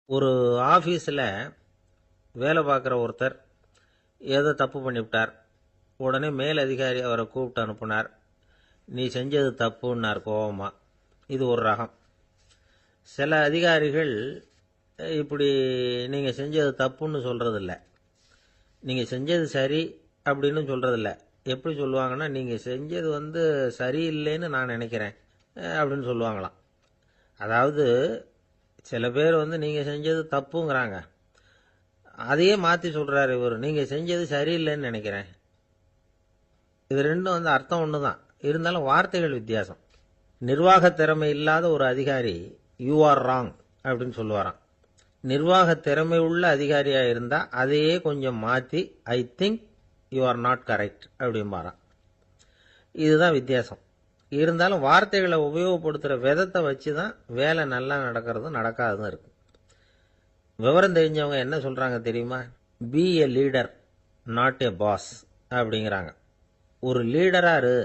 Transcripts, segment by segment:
ஒரு ஆஃபீஸில் வேலை பார்க்குற ஒருத்தர் ஏதோ தப்பு பண்ணிவிட்டார். உடனே மேல் அதிகாரி அவரை கூப்பிட்டு அனுப்புனார். நீ செஞ்சது தப்புன்னார் கோபமாக. இது ஒரு ரகம். சில அதிகாரிகள் இப்படி நீங்கள் செஞ்சது தப்புன்னு சொல்கிறதில்ல, நீங்கள் செஞ்சது சரி அப்படின்னு சொல்கிறதில்ல. எப்படி சொல்லுவாங்கன்னா, நீங்கள் செஞ்சது சரியில்லைன்னு நான் நினைக்கிறேன் அப்படின்னு சொல்லுவாங்களாம். அதாவது சில பேர் நீங்கள் செஞ்சது தப்புங்கிறாங்க, அதையே மாற்றி சொல்கிறாரு இவர், நீங்கள் செஞ்சது சரியில்லைன்னு நினைக்கிறேன். இது ரெண்டும் அர்த்தம் ஒன்று தான், இருந்தாலும் வார்த்தைகள் வித்தியாசம். நிர்வாக திறமை இல்லாத ஒரு அதிகாரி யூ ஆர் ராங் அப்படின்னு சொல்லுவாராம். நிர்வாக திறமை உள்ள அதிகாரியாக இருந்தால் அதையே கொஞ்சம் மாற்றி I think you are not correct அப்படிம்பாராம். இதுதான் வித்தியாசம். இருந்தாலும் வார்த்தைகளை உபயோகப்படுத்துகிற விதத்தை வச்சு தான் வேலை நல்லா நடக்கிறதும் நடக்காததும் இருக்கு. விவரம் தெரிஞ்சவங்க என்ன சொல்கிறாங்க தெரியுமா? Be a leader not a boss அப்படிங்கிறாங்க. ஒரு லீடராக இரு,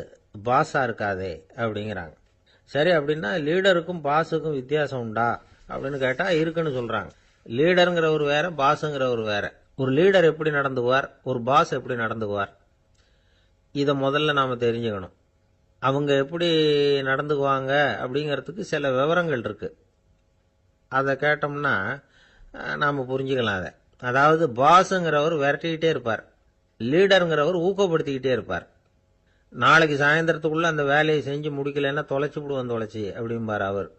பாஸாக இருக்காதே அப்படிங்கிறாங்க. சரி, அப்படின்னா லீடருக்கும் பாஸுக்கும் வித்தியாசம் உண்டா அப்படின்னு கேட்டால் இருக்குன்னு சொல்கிறாங்க. லீடருங்கிறவர் வேற, பாஸுங்கிறவர் வேற. ஒரு லீடர் எப்படி நடந்துக்குவார், ஒரு பாஸ் எப்படி நடந்துக்குவார், இதை முதல்ல நாம் தெரிஞ்சுக்கணும். அவங்க எப்படி நடந்துக்குவாங்க அப்படிங்கிறதுக்கு சில விவரங்கள் இருக்கு. அதை கேட்டோம்னா நாம் புரிஞ்சுக்கலாம் அதை. அதாவது பாஸுங்கிறவர் விரட்டிக்கிட்டே இருப்பார், லீடருங்கிறவர் ஊக்கப்படுத்திக்கிட்டே இருப்பார். நாளைக்கு சாயந்தரத்துக்குள்ள அந்த வேலையை செஞ்சு முடிக்கலைன்னா தொலைச்சி விடுவோம் தொலைச்சி அப்படிம்பார் அவர்.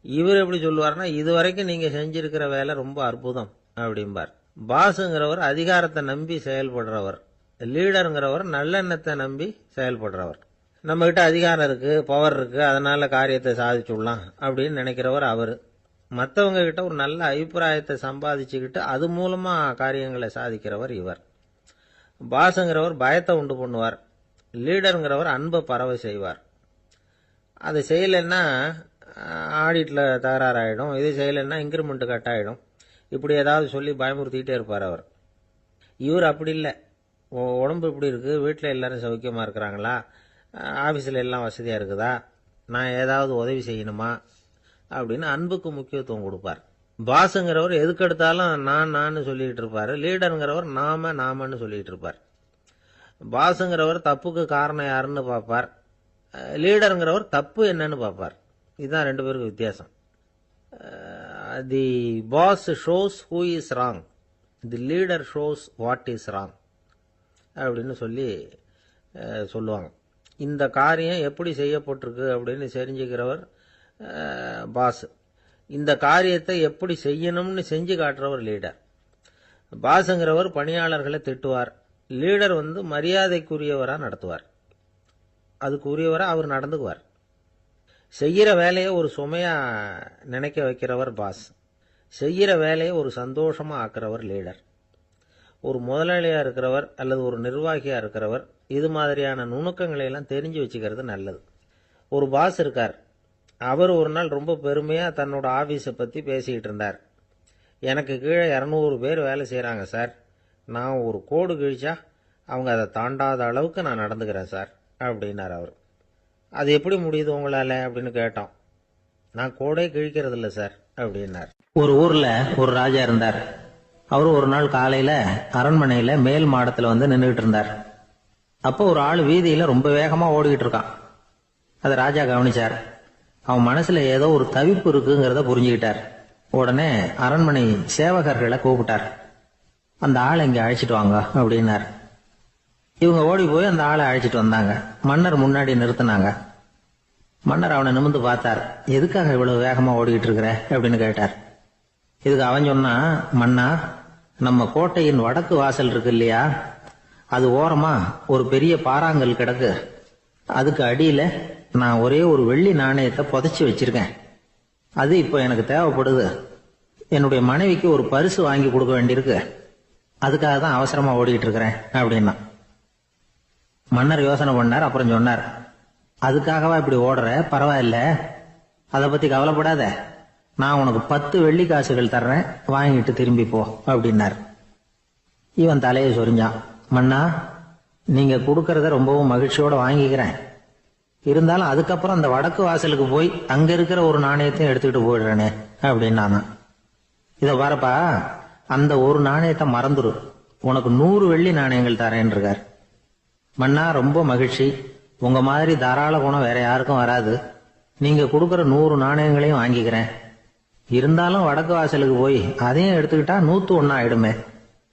இவர் எப்படி சொல்லுவார்னா, இது வரைக்கும் நீங்கள் செஞ்சிருக்கிற வேலை ரொம்ப அற்புதம் அப்படிம்பார். பாஸுங்கிறவர் அதிகாரத்தை நம்பி செயல்படுறவர், லீடருங்கிறவர் நல்லெண்ணத்தை நம்பி செயல்படுறவர். நம்மகிட்ட அதிகாரம் இருக்கு, பவர் இருக்கு, அதனால காரியத்தை சாதிச்சுடலாம் அப்படின்னு நினைக்கிறவர் அவர். மற்றவங்க கிட்ட ஒரு நல்ல அபிப்பிராயத்தை சம்பாதிச்சுக்கிட்டு அது மூலமா காரியங்களை சாதிக்கிறவர் இவர். பாஸுங்கிறவர் பயத்தை உண்டு பண்ணுவார், லீடருங்கிறவர் அன்பை பரவ செய்வார். அதை செய்யலைன்னா ஆடிட்டில் தகராறாயிடும், இது செய்யலைன்னா இன்க்ரிமெண்ட் கட் ஆகிடும், இப்படி ஏதாவது சொல்லி பயமுறுத்திக்கிட்டே இருப்பார் அவர். இவர் அப்படி இல்லை. உடம்பு இப்படி இருக்குது, வீட்டில் எல்லாரும் சௌக்கியமாக இருக்கிறாங்களா, ஆஃபீஸில் எல்லாம் வசதியாக இருக்குதா, நான் ஏதாவது உதவி செய்யணுமா அப்படின்னு அன்புக்கு முக்கியத்துவம் கொடுப்பார். பாஸுங்கிறவர் எதுக்கெடுத்தாலும் நான் சொல்லிக்கிட்டு இருப்பார், லீடருங்கிறவர் நாமன்னு சொல்லிக்கிட்டு இருப்பார். பாஸுங்கிறவர் தப்புக்கு காரணம் யாருன்னு பார்ப்பார், லீடருங்கிறவர் தப்பு என்னன்னு பார்ப்பார். இதுதான் ரெண்டு பேருக்கு வித்தியாசம். The boss shows who is wrong, the leader shows what is wrong அப்படின்னு சொல்லுவாங்க. இந்த காரியம் எப்படி செய்யப்பட்டிருக்கு அப்படின்னு தெரிஞ்சுக்கிறவர் பாஸ். இந்த காரியத்தை எப்படி செய்யணும்னு செஞ்சு காட்டுறவர் லீடர். பாஸுங்கிறவர் பணியாளர்களை திட்டுவார், லீடர் மரியாதைக்குரியவராக நடத்துவார், அதுக்குரியவராக அவர் நடந்துக்குவார். செய்கிற வேலையை ஒரு சுமையா நினைக்க வைக்கிறவர் பாஸ், செய்கிற வேலையை ஒரு சந்தோஷமா ஆக்கிறவர் லீடர். ஒரு முதலாளியா இருக்கிறவர் அல்லது ஒரு நிர்வாகியா இருக்கிறவர் இது மாதிரியான நுணுக்கங்களை எல்லாம் தெரிஞ்சு வச்சுக்கிறது நல்லது. ஒரு பாஸ் இருக்கார், அவர் ஒரு நாள் ரொம்ப பெருமையா தன்னோட ஆபீஸை பத்தி பேசிக்கிட்டு இருந்தார். எனக்கு கீழே 200 பேர் வேலை செய்யறாங்க சார், நான் ஒரு கோடு கிழிச்சா அவங்க அதை தாண்டாத அளவுக்கு நான் நடந்துக்கிறேன் சார் அப்படின்னார் அவர். அது எப்படி முடியுது உங்களால அப்படின்னு கேட்டோம். நான் கோடே கிழிக்கிறது இல்லை சார் அப்படின்னார். ஒரு ஊர்ல ஒரு ராஜா இருந்தார். அவரு ஒரு நாள் காலையில அரண்மனையில மேல் மாடத்துல நின்றுகிட்டு இருந்தார். அப்போ ஒரு ஆள் வீதியில ரொம்ப வேகமா ஓடிக்கிட்டு இருக்கான். அதை ராஜா கவனிச்சார். அவன் மனசுல ஏதோ ஒரு தவிப்பு இருக்குங்கிறத புரிஞ்சுக்கிட்டார். உடனே அரண்மனை சேவகர்களை கூப்பிட்டார். அந்த ஆளை இங்க அழைச்சிட்டு வாங்க அப்படின்னார். இவங்க ஓடி போய் அந்த ஆளை அழைச்சிட்டு வந்தாங்க. மன்னர் முன்னாடி நிறுத்தினாங்க. மன்னர் அவனை நிமிர்ந்து பார்த்தார். எதுக்காக இவ்வளவு வேகமா ஓடிக்கிட்டு இருக்கிற அப்படின்னு கேட்டார். இதுக்கு அவன் சொன்னா, மன்னா, நம்ம கோட்டையின் வடக்கு வாசல் இருக்கு இல்லையா, அது ஓரமா ஒரு பெரிய பாறாங்கல் கிடக்கு, அதுக்கு அடியில நான் ஒரே ஒரு வெள்ளி நாணயத்தை புதைச்சி வச்சிருக்கேன், அது இப்போ எனக்கு தேவைப்படுது, என்னுடைய மனைவிக்கு ஒரு பரிசு வாங்கி கொடுக்க வேண்டியிருக்கு, அதுக்காக தான் அவசரமா ஓடிக்கிட்டு இருக்கிறேன் அப்படின்னா. மன்னர் யோசனை பண்ணார். அப்புறம் சொன்னார், அதுக்காகவா இப்படி ஓடுற, பரவாயில்ல, அதை பத்தி கவலைப்படாத, நான் உனக்கு 10 வெள்ளி காசுகள் தர்றேன், வாங்கிட்டு திரும்பி போ அப்படின்னார். இவன் தலையை சொரிஞ்சான். மன்னா, நீங்க கொடுக்கறத ரொம்பவும் மகிழ்ச்சியோட வாங்கிக்கிறேன், இருந்தாலும் அதுக்கப்புறம் அந்த வடக்கு வாசலுக்கு போய் அங்க இருக்கிற ஒரு நாணயத்தையும் எடுத்துக்கிட்டு போயிடுறேனே அப்படின்னானா. இத பாருப்பா, அந்த ஒரு நாணயத்தை மறந்துரு, உனக்கு 100 வெள்ளி நாணயங்கள் தரேன் இருக்கார். மன்னா, ரொம்ப மகிழ்ச்சி. உங்க மாதிரி தாராள குணம் வேற யாருக்கும் வராது. நீங்க கொடுக்கற 100 நாணயங்களையும் வாங்கிக்கிறேன். இருந்தாலும் வடக்கு வாசலுக்கு போய் அதையும் எடுத்துக்கிட்டா 101 ஆயிடுமே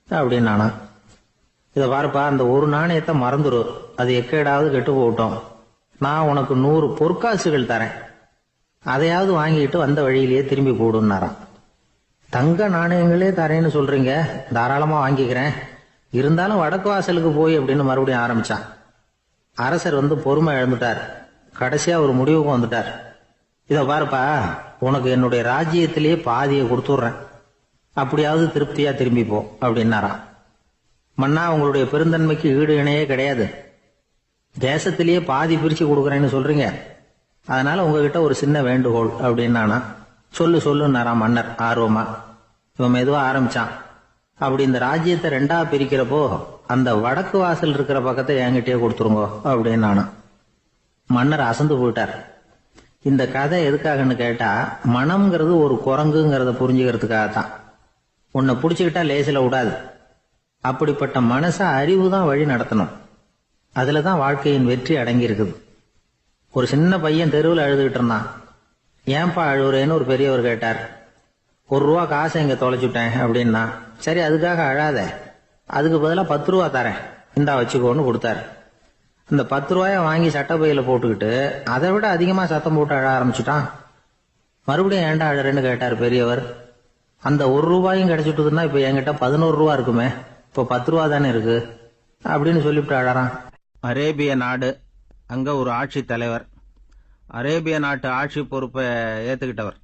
அப்படின்னு நானா. இத பாருப்பா, அந்த ஒரு நாணயத்தை மறந்துரு, அது எக்கேடாவது கெட்டு போகட்டும். நான் உனக்கு 100 பொற்காசுகள் தரேன், அதையாவது வாங்கிட்டு வந்த வழியிலேயே திரும்பி போடுன்னாராம். தங்க நாணயங்களே தரேன்னு சொல்றீங்க, தாராளமா வாங்கிக்கிறேன். இருந்தாலும் வடக்கு வாசலுக்கு போய் அப்படின்னு மறுபடியும் ஆரம்பிச்சான். அரசர் பொறுமை இழந்துட்டார். கடைசியா ஒரு முடிவுக்கு வந்துட்டார். இத பாருப்பா, உனக்கு என்னுடைய ராஜ்யத்திலேயே பாதியை கொடுத்துடுறேன், அப்படியாவது திருப்தியா திரும்பி போ அப்படின்னாராம். மன்னா, உங்களுடைய பெருந்தன்மைக்கு ஈடு இணையே கிடையாது. தேசத்திலேயே பாதி பிரிச்சு கொடுக்குறேன்னு சொல்றீங்க, அதனால உங்ககிட்ட ஒரு சின்ன வேண்டுகோள் அப்படின்னானா. சொல்லுன்னாராம் மன்னர் ஆர்வமா. இவன் மெதுவா ஆரம்பிச்சான். அப்படி இந்த ராஜ்யத்தை 2ஆ பிரிக்கிறப்போ அந்த வடக்கு வாசல் இருக்கிற பக்கத்தை என்கிட்டயே கொடுத்துருங்க அப்படின்னு மன்னர் அசந்து போயிட்டார். இந்த கதை எதுக்காகன்னு கேட்டா, மனம்ங்கிறது ஒரு குரங்குங்கிறத புரிஞ்சுக்கிறதுக்காகத்தான். உன்னை புடிச்சுக்கிட்டா லேசில விடாது. அப்படிப்பட்ட மனச அறிவுதான் வழி நடத்தணும். அதுலதான் வாழ்க்கையின் வெற்றி அடங்கி இருக்குது. ஒரு சின்ன பையன் தெருவில் அழுதுகிட்டு இருந்தான். ஏன்பா அழுவுறேன்னு ஒரு பெரியவர் கேட்டார். 1 ரூபா காசை இங்க தொலைச்சுட்டேன் அப்படின்னா. சரி, அதுக்காக அழாத, அதுக்கு பதிலா 10 ரூபா தரேன், இந்தா வச்சுக்கோன்னு கொடுத்தாரு. இந்த 10 ரூபாய வாங்கி சட்டப்பையில போட்டுக்கிட்டு அதை விட அதிகமா சத்தம் போட்டு அழ ஆரம்பிச்சுட்டான். மறுபடியும் ஏன்டா அழறேன்னு கேட்டார் பெரியவர். அந்த 1 ரூபாயும் கிடைச்சிட்டுதுன்னா இப்ப என்கிட்ட 11 ரூபா இருக்குமே, இப்ப 10 ரூபா தானே இருக்கு அப்படின்னு சொல்லிவிட்டு அழறான். அரேபிய நாடு, அங்க ஒரு ஆட்சி தலைவர். அரேபிய நாட்டு ஆட்சி பொறுப்பை ஏத்துக்கிட்டவர்.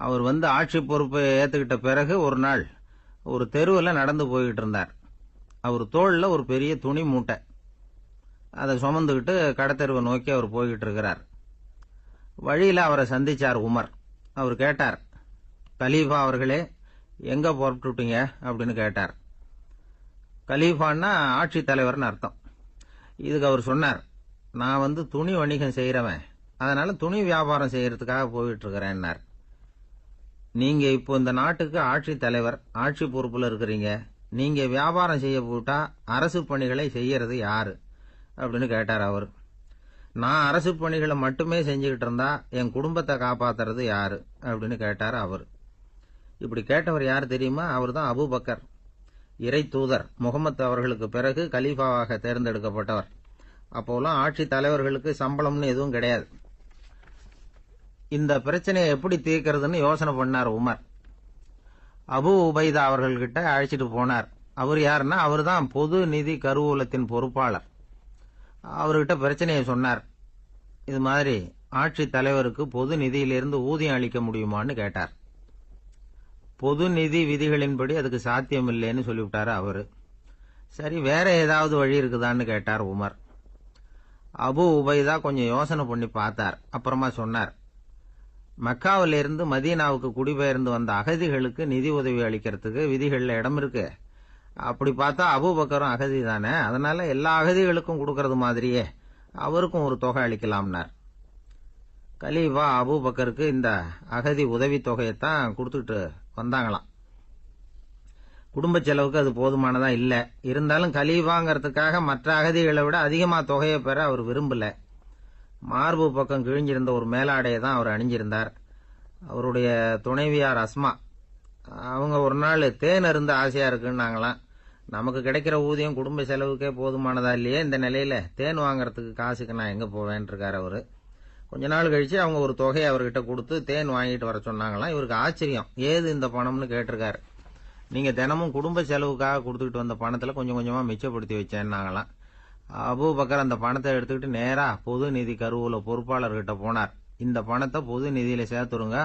அவர் ஆட்சி பொறுப்பை ஏத்துக்கிட்ட பிறகு ஒரு நாள் ஒரு தெருவில் நடந்து போய்கிட்டு இருந்தார். அவர் தோள்ல ஒரு பெரிய துணி மூட்டை, அதை சுமந்துக்கிட்டு கடத்தெருவை நோக்கி அவர் போய்கிட்டு இருக்கிறார். வழியில அவரை சந்திச்சார் உமர். அவர் கேட்டார், கலீஃபா அவர்களே, எங்க புறப்பட்டுட்டீங்க அப்படின்னு கேட்டார். கலீஃபான்னா ஆட்சி தலைவர்னு அர்த்தம். இதுக்கு அவர் சொன்னார், நான் துணி வணிகம் செய்யறவன், அதனால துணி வியாபாரம் செய்யறதுக்காக போயிட்டு இருக்கிறேன்னார். நீங்க இப்போ இந்த நாட்டுக்கு ஆட்சி தலைவர், ஆட்சி பொறுப்புல இருக்கிறீங்க, நீங்க வியாபாரம் செய்ய போட்டா அரசு பணிகளை செய்யறது யாரு அப்படின்னு கேட்டார் அவர். நான் அரசு பணிகளை மட்டுமே செஞ்சுக்கிட்டு இருந்தா என் குடும்பத்தை காப்பாத்துறது யாரு அப்படின்னு கேட்டார் அவர். இப்படி கேட்டவர் யாரு தெரியுமா? அவர் தான் அபூபக்கர், இறை தூதர் முகமது அவர்களுக்கு பிறகு கலீஃபாவாக தேர்ந்தெடுக்கப்பட்டவர். அப்போலாம் ஆட்சி தலைவர்களுக்கு சம்பளம்னு எதுவும் கிடையாது. இந்த பிரச்சனையை எப்படி தீர்க்கிறதுன்னு யோசனை பண்ணார் உமர். அபு உபைதா அவர்கள்கிட்ட அழைச்சிட்டு போனார். அவர் யாருன்னா, அவர் தான் பொது நிதி கருவூலத்தின் பொறுப்பாளர். அவர்கிட்ட பிரச்சனையை சொன்னார். இது மாதிரி ஆட்சி தலைவருக்கு பொது நிதியிலிருந்து ஊதியம் அளிக்க முடியுமான்னு கேட்டார். பொது நிதி விதிகளின்படி அதுக்கு சாத்தியம் இல்லைன்னு சொல்லிவிட்டாரு அவரு. சரி, வேற ஏதாவது வழி இருக்குதான்னு கேட்டார் உமர். அபு உபைதா கொஞ்சம் யோசனை பண்ணி பார்த்தார். அப்புறமா சொன்னார், மக்காவிலிருந்து மதீனாவுக்கு குடிபெயர்ந்து வந்த அகதிகளுக்கு நிதி உதவி அளிக்கிறதுக்கு விதிகள்ல இடம் இருக்கு. அப்படி பார்த்தா அபூபக்கரும் அகதி தானே, அதனால எல்லா அகதிகளுக்கும் கொடுக்கறது மாதிரியே அவருக்கும் ஒரு தொகை அளிக்கலாம்னார். கலீஃபா அபூபக்கருக்கு இந்த அகதி உதவி தொகையைத்தான் கொடுத்துட்டு வந்தாங்களாம். குடும்ப செலவுக்கு அது போதுமானதா இல்ல. இருந்தாலும் கலீஃபாங்கிறதுக்காக மற்ற அகதிகளை விட அதிகமா தொகையை பெற அவர் விரும்பல. மார்பு பக்கம் கிழிஞ்சிருந்த ஒரு மேலாடையை தான் அவர் அணிஞ்சிருந்தார். அவருடைய துணைவியார் அஸ்மா, அவங்க ஒரு நாள் தேன் அருந்த ஆசையா இருக்குன்னாங்களாம். நமக்கு கிடைக்கிற ஊதியம் குடும்ப செலவுக்கே போதுமானதா இல்லையே, இந்த நிலையில தேன் வாங்கறதுக்கு காசுக்கு நான் எங்க போவேன் இருக்காரு அவரு. கொஞ்ச நாள் கழிச்சு அவங்க ஒரு தொகையை அவர்கிட்ட கொடுத்து தேன் வாங்கிட்டு வர சொன்னாங்களாம். இவருக்கு ஆச்சரியம், ஏது இந்த பணம்னு கேட்டிருக்காரு. நீங்க தினமும் குடும்ப செலவுக்காக கொடுத்துக்கிட்டு வந்த பணத்துல கொஞ்சம் கொஞ்சமா மிச்சப்படுத்தி வச்சேன்னாங்களாம். அபூபக்கர் அந்த பணத்தை எடுத்துக்கிட்டு நேரா பொது நிதி கருவூல பொறுப்பாளர்கிட்ட போனார். இந்த பணத்தை பொது நிதியில சேர்த்துருங்க,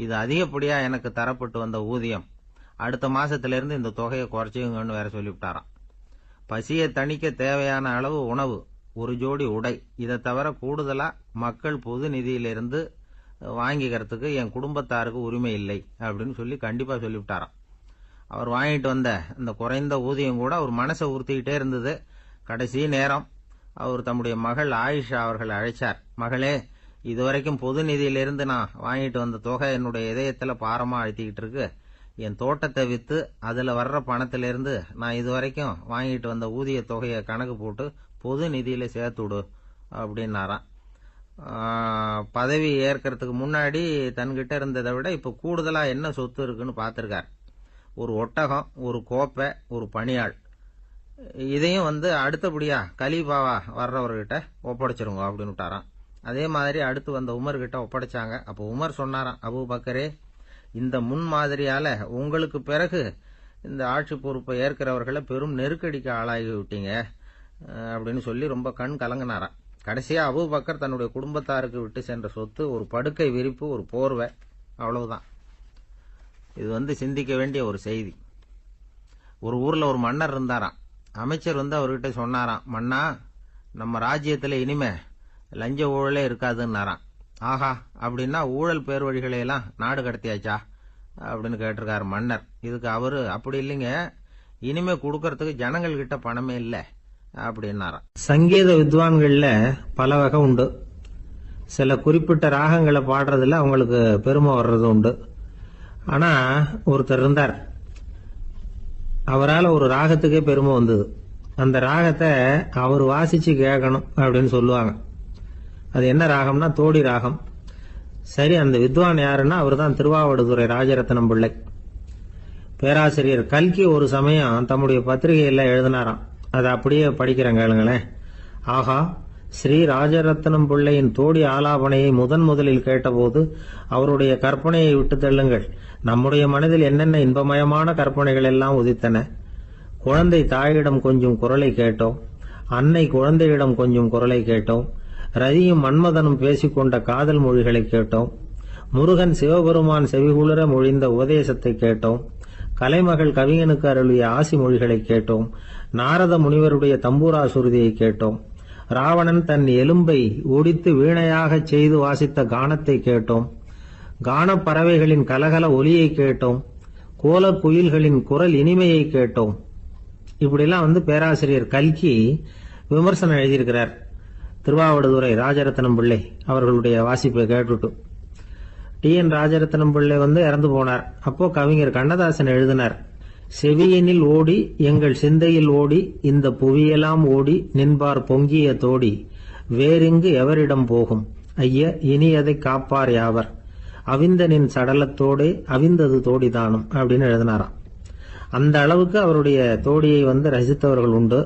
இது அதிகப்படியா எனக்கு தரப்பட்டு வந்த ஊதியம், அடுத்த மாசத்திலிருந்து இந்த தொகையை குறைச்சுங்கன்னு வேற சொல்லிவிட்டாராம். பசியை தணிக்க தேவையான அளவு உணவு, ஒரு ஜோடி உடை, இதை தவிர கூடுதலா மக்கள் பொது நிதியிலிருந்து வாங்கிக்கிறதுக்கு என் குடும்பத்தாருக்கு உரிமை இல்லை அப்படின்னு சொல்லி கண்டிப்பா சொல்லிவிட்டாராம். அவர் வாங்கிட்டு வந்த அந்த குறைந்த ஊதியம் கூட அவர் மனசை உறுத்திக்கிட்டே இருந்தது. கடைசி நேரம் அவர் தம்முடைய மகள் ஆயிஷா அவர்களை அழைச்சார். மகளே, இதுவரைக்கும் பொது நிதியிலிருந்து நான் வாங்கிட்டு வந்த தொகை என்னுடைய இதயத்துல பாரமா அழுத்திக்கிட்டு இருக்கு, என் தோட்டத்தை விற்று அதில் வர்ற பணத்திலிருந்து நான் இதுவரைக்கும் வாங்கிட்டு வந்த ஊதிய தொகையை கணக்கு போட்டு பொது நிதியில் சேர்த்து விடு அப்படின்னாராம். பதவி ஏற்கிறதுக்கு முன்னாடி தன்கிட்ட இருந்ததை விட இப்போ கூடுதலாக என்ன சொத்து இருக்குன்னு பார்த்துருக்கார். ஒரு ஒட்டகம், ஒரு கோப்பை, ஒரு பணியாள். இதையும் அடுத்தபடியா கலீஃபாவா வர்றவர்கிட்ட ஒப்படைச்சிருங்க அப்படின்னு விட்டாராம். அதே மாதிரி அடுத்து வந்த உமர்கிட்ட ஒப்படைச்சாங்க. அப்போ உமர் சொன்னாராம், அபூபக்கரே, இந்த முன்மாதிரியால உங்களுக்கு பிறகு இந்த ஆட்சி பொறுப்பை ஏற்கிறவர்களை பெரும் நெருக்கடிக்கு ஆளாகி விட்டீங்க அப்படின்னு சொல்லி ரொம்ப கண் கலங்கினாராம். கடைசியா அபூபக்கர் தன்னுடைய குடும்பத்தாருக்கு விட்டு சென்ற சொத்து ஒரு படுக்கை விரிப்பு, ஒரு போர்வை, அவ்வளவுதான். இது சிந்திக்க வேண்டிய ஒரு செய்தி. ஒரு ஊர்ல ஒரு மன்னர் இருந்தாராம். அமைச்சர் அவர்கிட்ட சொன்னாராம், மன்னா, நம்ம ராஜ்யத்துல இனிமே லஞ்ச ஊழலே இருக்காதுன்னாராம். ஆஹா, அப்படின்னா ஊழல் பேர் வழிகளை எல்லாம் நாடு கடத்தியாச்சா அப்படின்னு கேட்டிருக்காரு மன்னர். இதுக்கு அவரு, அப்படி இல்லைங்க, இனிமே கொடுக்கறதுக்கு ஜனங்கள் கிட்ட பணமே இல்லை அப்படின்னாராம். சங்கீத வித்வான்கள்ல பல வகை உண்டு. சில குறிப்பிட்ட ராகங்களை பாடுறதுல அவங்களுக்கு பெருமை வர்றது உண்டு. ஆனா ஒருத்தர் இருந்தார், அவரால் ஒரு ராகத்துக்கே பெருமை வந்தது. அந்த ராகத்தை அவர் வாசிச்சு கேட்கணும் அப்படின்னு சொல்லுவாங்க. அது என்ன ராகம்னா தோடி ராகம். சரி, அந்த வித்வான் யாருன்னா அவர் தான் திருவாவடுதுறை ராஜரத்னம் பிள்ளை. பேராசிரியர் கல்கி ஒரு சமயம் தம்முடைய பத்திரிகையில் எழுதினாராம். அதை அப்படியே படிக்கிறேன் கேளுங்களேன். ஆகா, ஸ்ரீ ராஜரத்னம் பிள்ளையின் தோடி ஆலாபனையை முதலில் கேட்டபோது அவருடைய கற்பனையை விட்டு தள்ளுங்கள். நம்முடைய மனதில் என்னென்ன இன்பமயமான கற்பனைகள் எல்லாம் உதித்தன. குழந்தை தாயிடம் கொஞ்சம் குரலை கேட்டோம், அன்னை குழந்தையிடம் கொஞ்சம் குரலை கேட்டோம், ரதியும் மன்மதனும் பேசிக்கொண்ட காதல் மொழிகளை கேட்டோம், முருகன் சிவபெருமான் செவிகுளிர மொழிந்த உபதேசத்தை கேட்டோம், கலைமகள் கவிஞனுக்கு அருளிய ஆசி மொழிகளை கேட்டோம், நாரத முனிவருடைய தம்பூரா சுருதியை கேட்டோம், ராவணன் தன் எலும்பை ஒடித்து வீணையாக செய்து வாசித்த கானத்தை கேட்டோம், கானப் பறவைகளின் கலகல ஒலியை கேட்டோம், கோலக் குயில்களின் குரல் இனிமையை கேட்டோம். இப்படிலாம் பேராசிரியர் கல்கி விமர்சனம் எழுதியிருக்கிறார். திருவாவடுதுறை ராஜரத்னம் பிள்ளை அவர்களுடைய வாசிப்பை கேட்டுட்டு டி.என். ராஜரத்னம் பிள்ளை இறந்து போனார். அப்போ கவிஞர் கண்ணதாசன் எழுதினார், செவியனில் ஓடி எங்கள் சிந்தையில் ஓடி இந்த புவியெல்லாம் ஓடி நின்பார் பொங்கிய தோடி வேறிங்கு எவரிடம் போகும் ஐய இனி அதை காப்பார் யாவர் அவிந்தனின் சடலத்தோடே அவிந்தது தோடிதானும் அப்படின்னு எழுதினாராம். அந்த அளவுக்கு அவருடைய தோடியை ரசித்தவர்கள் உண்டு.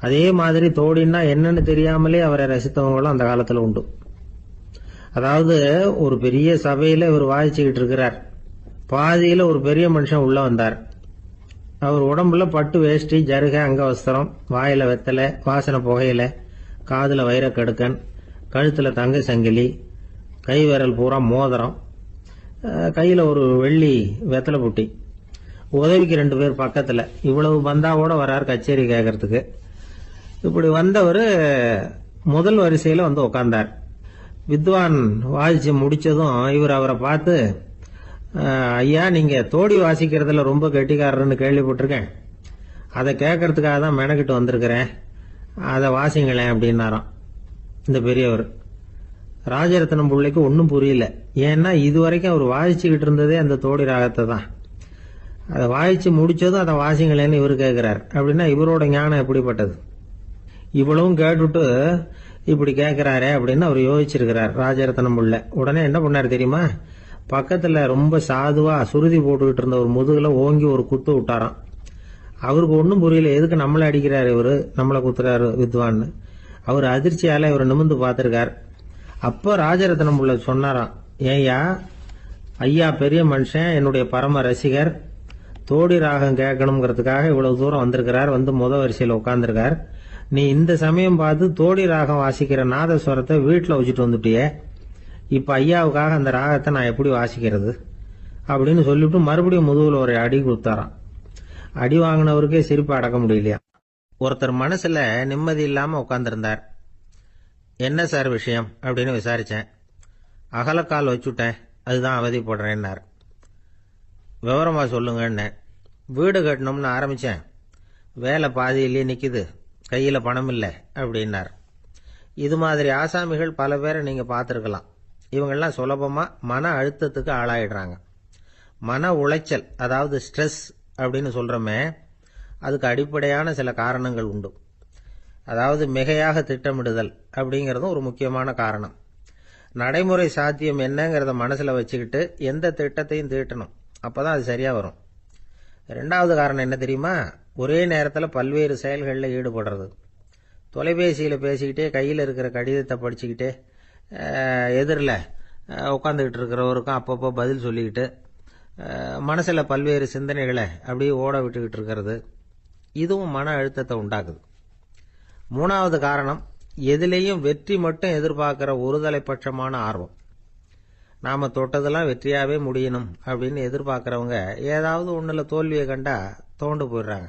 அதே மாதிரி தோடின்னா என்னன்னு தெரியாமலே அவரை ரசித்தவங்களும் அந்த காலத்துல உண்டு. அதாவது ஒரு பெரிய சபையில இவர் வாசிச்சுக்கிட்டு இருக்கிறார். பாதியில ஒரு பெரிய மனுஷன் உள்ள வந்தார். அவர் உடம்புல பட்டு வேஷ்டி, ஜருக, அங்கவஸ்திரம், வாயில வெத்தலை, வாசனை புகையில, காதுல வைரக்கடுக்கன், கழுத்துல தங்க சங்கிலி, கை விரல் பூரா மோதிரம், கையில ஒரு வெள்ளி வெத்தலை புட்டி, உதவிக்கு 2 பேர் பக்கத்துல. இவ்வளவு பந்தாவோட வர்றார் கச்சேரி கேட்கறதுக்கு. இப்படி வந்தவர் முதல் வரிசையில உட்கார்ந்தார். வித்வான் வாசிச்சு முடிச்சதும் இவர் அவரை பார்த்து, ஐயா, நீங்க தோடி வாசிக்கிறதுல ரொம்ப கெட்டிக்காரர்னு கேள்விப்பட்டிருக்கேன், அதை கேட்கறதுக்காக தான் மெனக்கிட்டு வந்திருக்கிறேன், அதை வாசிங்களேன் அப்படின்னாராம் இந்த பெரியவர். ராஜரத்னம் பிள்ளைக்கு ஒன்றும் புரியல. ஏன்னா இதுவரைக்கும் அவர் வாசிச்சுக்கிட்டு இருந்ததே அந்த தோடி ராகத்தை தான். அதை வாசிச்சு முடிச்சதும் அதை வாசிங்களேன்னு இவர் கேட்கிறார். அப்படின்னா இவரோட ஞானம் எப்படிப்பட்டது? இவ்வளவும் கேட்டுட்டு இப்படி கேட்கிறாரே அப்படின்னு அவர் யோசிச்சிருக்கிறார் ராஜரத்னம் பிள்ளை. உடனே என்ன பண்ணாரு தெரியுமா? பக்கத்துல ரொம்ப சாதுவா சுருதி போட்டுக்கிட்டு இருந்த ஒரு முதுகுல ஓங்கி ஒரு குத்து விட்டாராம். அவருக்கு ஒன்றும் புரியல, எதுக்கு நம்மளை அடிக்கிறாரு இவரு, நம்மளை குத்துறாரு வித்வான்னு. அவர் அதிர்ச்சியால இவர் நிமிந்து பார்த்திருக்கார். அப்ப ராஜரத்னம் பிள்ளை சொன்னாராம், ஏய்யா, ஐயா பெரிய மனுஷன், என்னுடைய பரம ரசிகர், தோடி ராகம் கேட்கணுங்கிறதுக்காக இவ்வளவு தூரம் வந்திருக்கிறார், முத வரிசையில் உட்கார்ந்துருக்கார். நீ இந்த சமயம் பார்த்து தோடி ராகம் வாசிக்கிற நாதஸ்வரத்தை வீட்டில் வச்சுட்டு வந்துட்டிய, இப்ப ஐயாவுக்காக அந்த ராகத்தை நான் எப்படி வாசிக்கிறது அப்படின்னு சொல்லிவிட்டு மறுபடியும் முதுகுல ஒரு அடி கொடுத்தாராம். அடி வாங்கினவருக்கே சிரிப்பு அடக்க முடியலையா. ஒருத்தர் மனசுல நிம்மதி இல்லாம உட்கார்ந்துருந்தார். என்ன சார் விஷயம் அப்படின்னு விசாரிச்சேன். அகலக்கால் வச்சுட்டேன், அதுதான் அவதிப்படுறேன்னார். விவரமா சொல்லுங்கன்னு. வீடு கட்டணும்னு ஆரம்பிச்சேன், வேலை பாதியிலேயே நிக்குது, கையில பணம் இல்லை அப்படின்னார். இது மாதிரி ஆசாமிகள் பல பேரை நீங்க பார்த்துருக்கலாம். இவங்கெல்லாம் சுலபமா மன அழுத்தத்துக்கு ஆளாயிடுறாங்க. மன உளைச்சல், அதாவது ஸ்ட்ரெஸ் அப்படின்னு சொல்கிறோமே, அதுக்கு அடிப்படையான சில காரணங்கள் உண்டு. அதாவது மிகையாக திட்டமிடுதல் அப்படிங்கிறதும் ஒரு முக்கியமான காரணம். நடைமுறை சாத்தியம் என்னங்கிறத மனசில் வச்சுக்கிட்டு எந்த திட்டத்தையும் தீட்டணும், அப்போ தான் அது சரியாக வரும். ரெண்டாவது காரணம் என்ன தெரியுமா? ஒரே நேரத்தில் பல்வேறு செயல்களில் ஈடுபடுறது. தொலைபேசியில் பேசிக்கிட்டே கையில் இருக்கிற கடிதத்தை படிச்சுக்கிட்டே எதிரில் உட்காந்துக்கிட்டு இருக்கிறவருக்கும் அப்பப்போ பதில் சொல்லிக்கிட்டு மனசில் பல்வேறு சிந்தனைகளை அப்படியே ஓட விட்டுக்கிட்டு இருக்கிறது, இதுவும் மன அழுத்தத்தை உண்டாக்குது. மூணாவது காரணம், எதிலையும் வெற்றி மட்டும் எதிர்பார்க்குற ஒருதலை பட்சமான ஆர்வம். நாம் தொட்டதெல்லாம் வெற்றியாகவே முடியணும் அப்படின்னு எதிர்பார்க்குறவங்க ஏதாவது ஒன்றில் தோல்வியை கண்டா தோண்டு போயிடுறாங்க.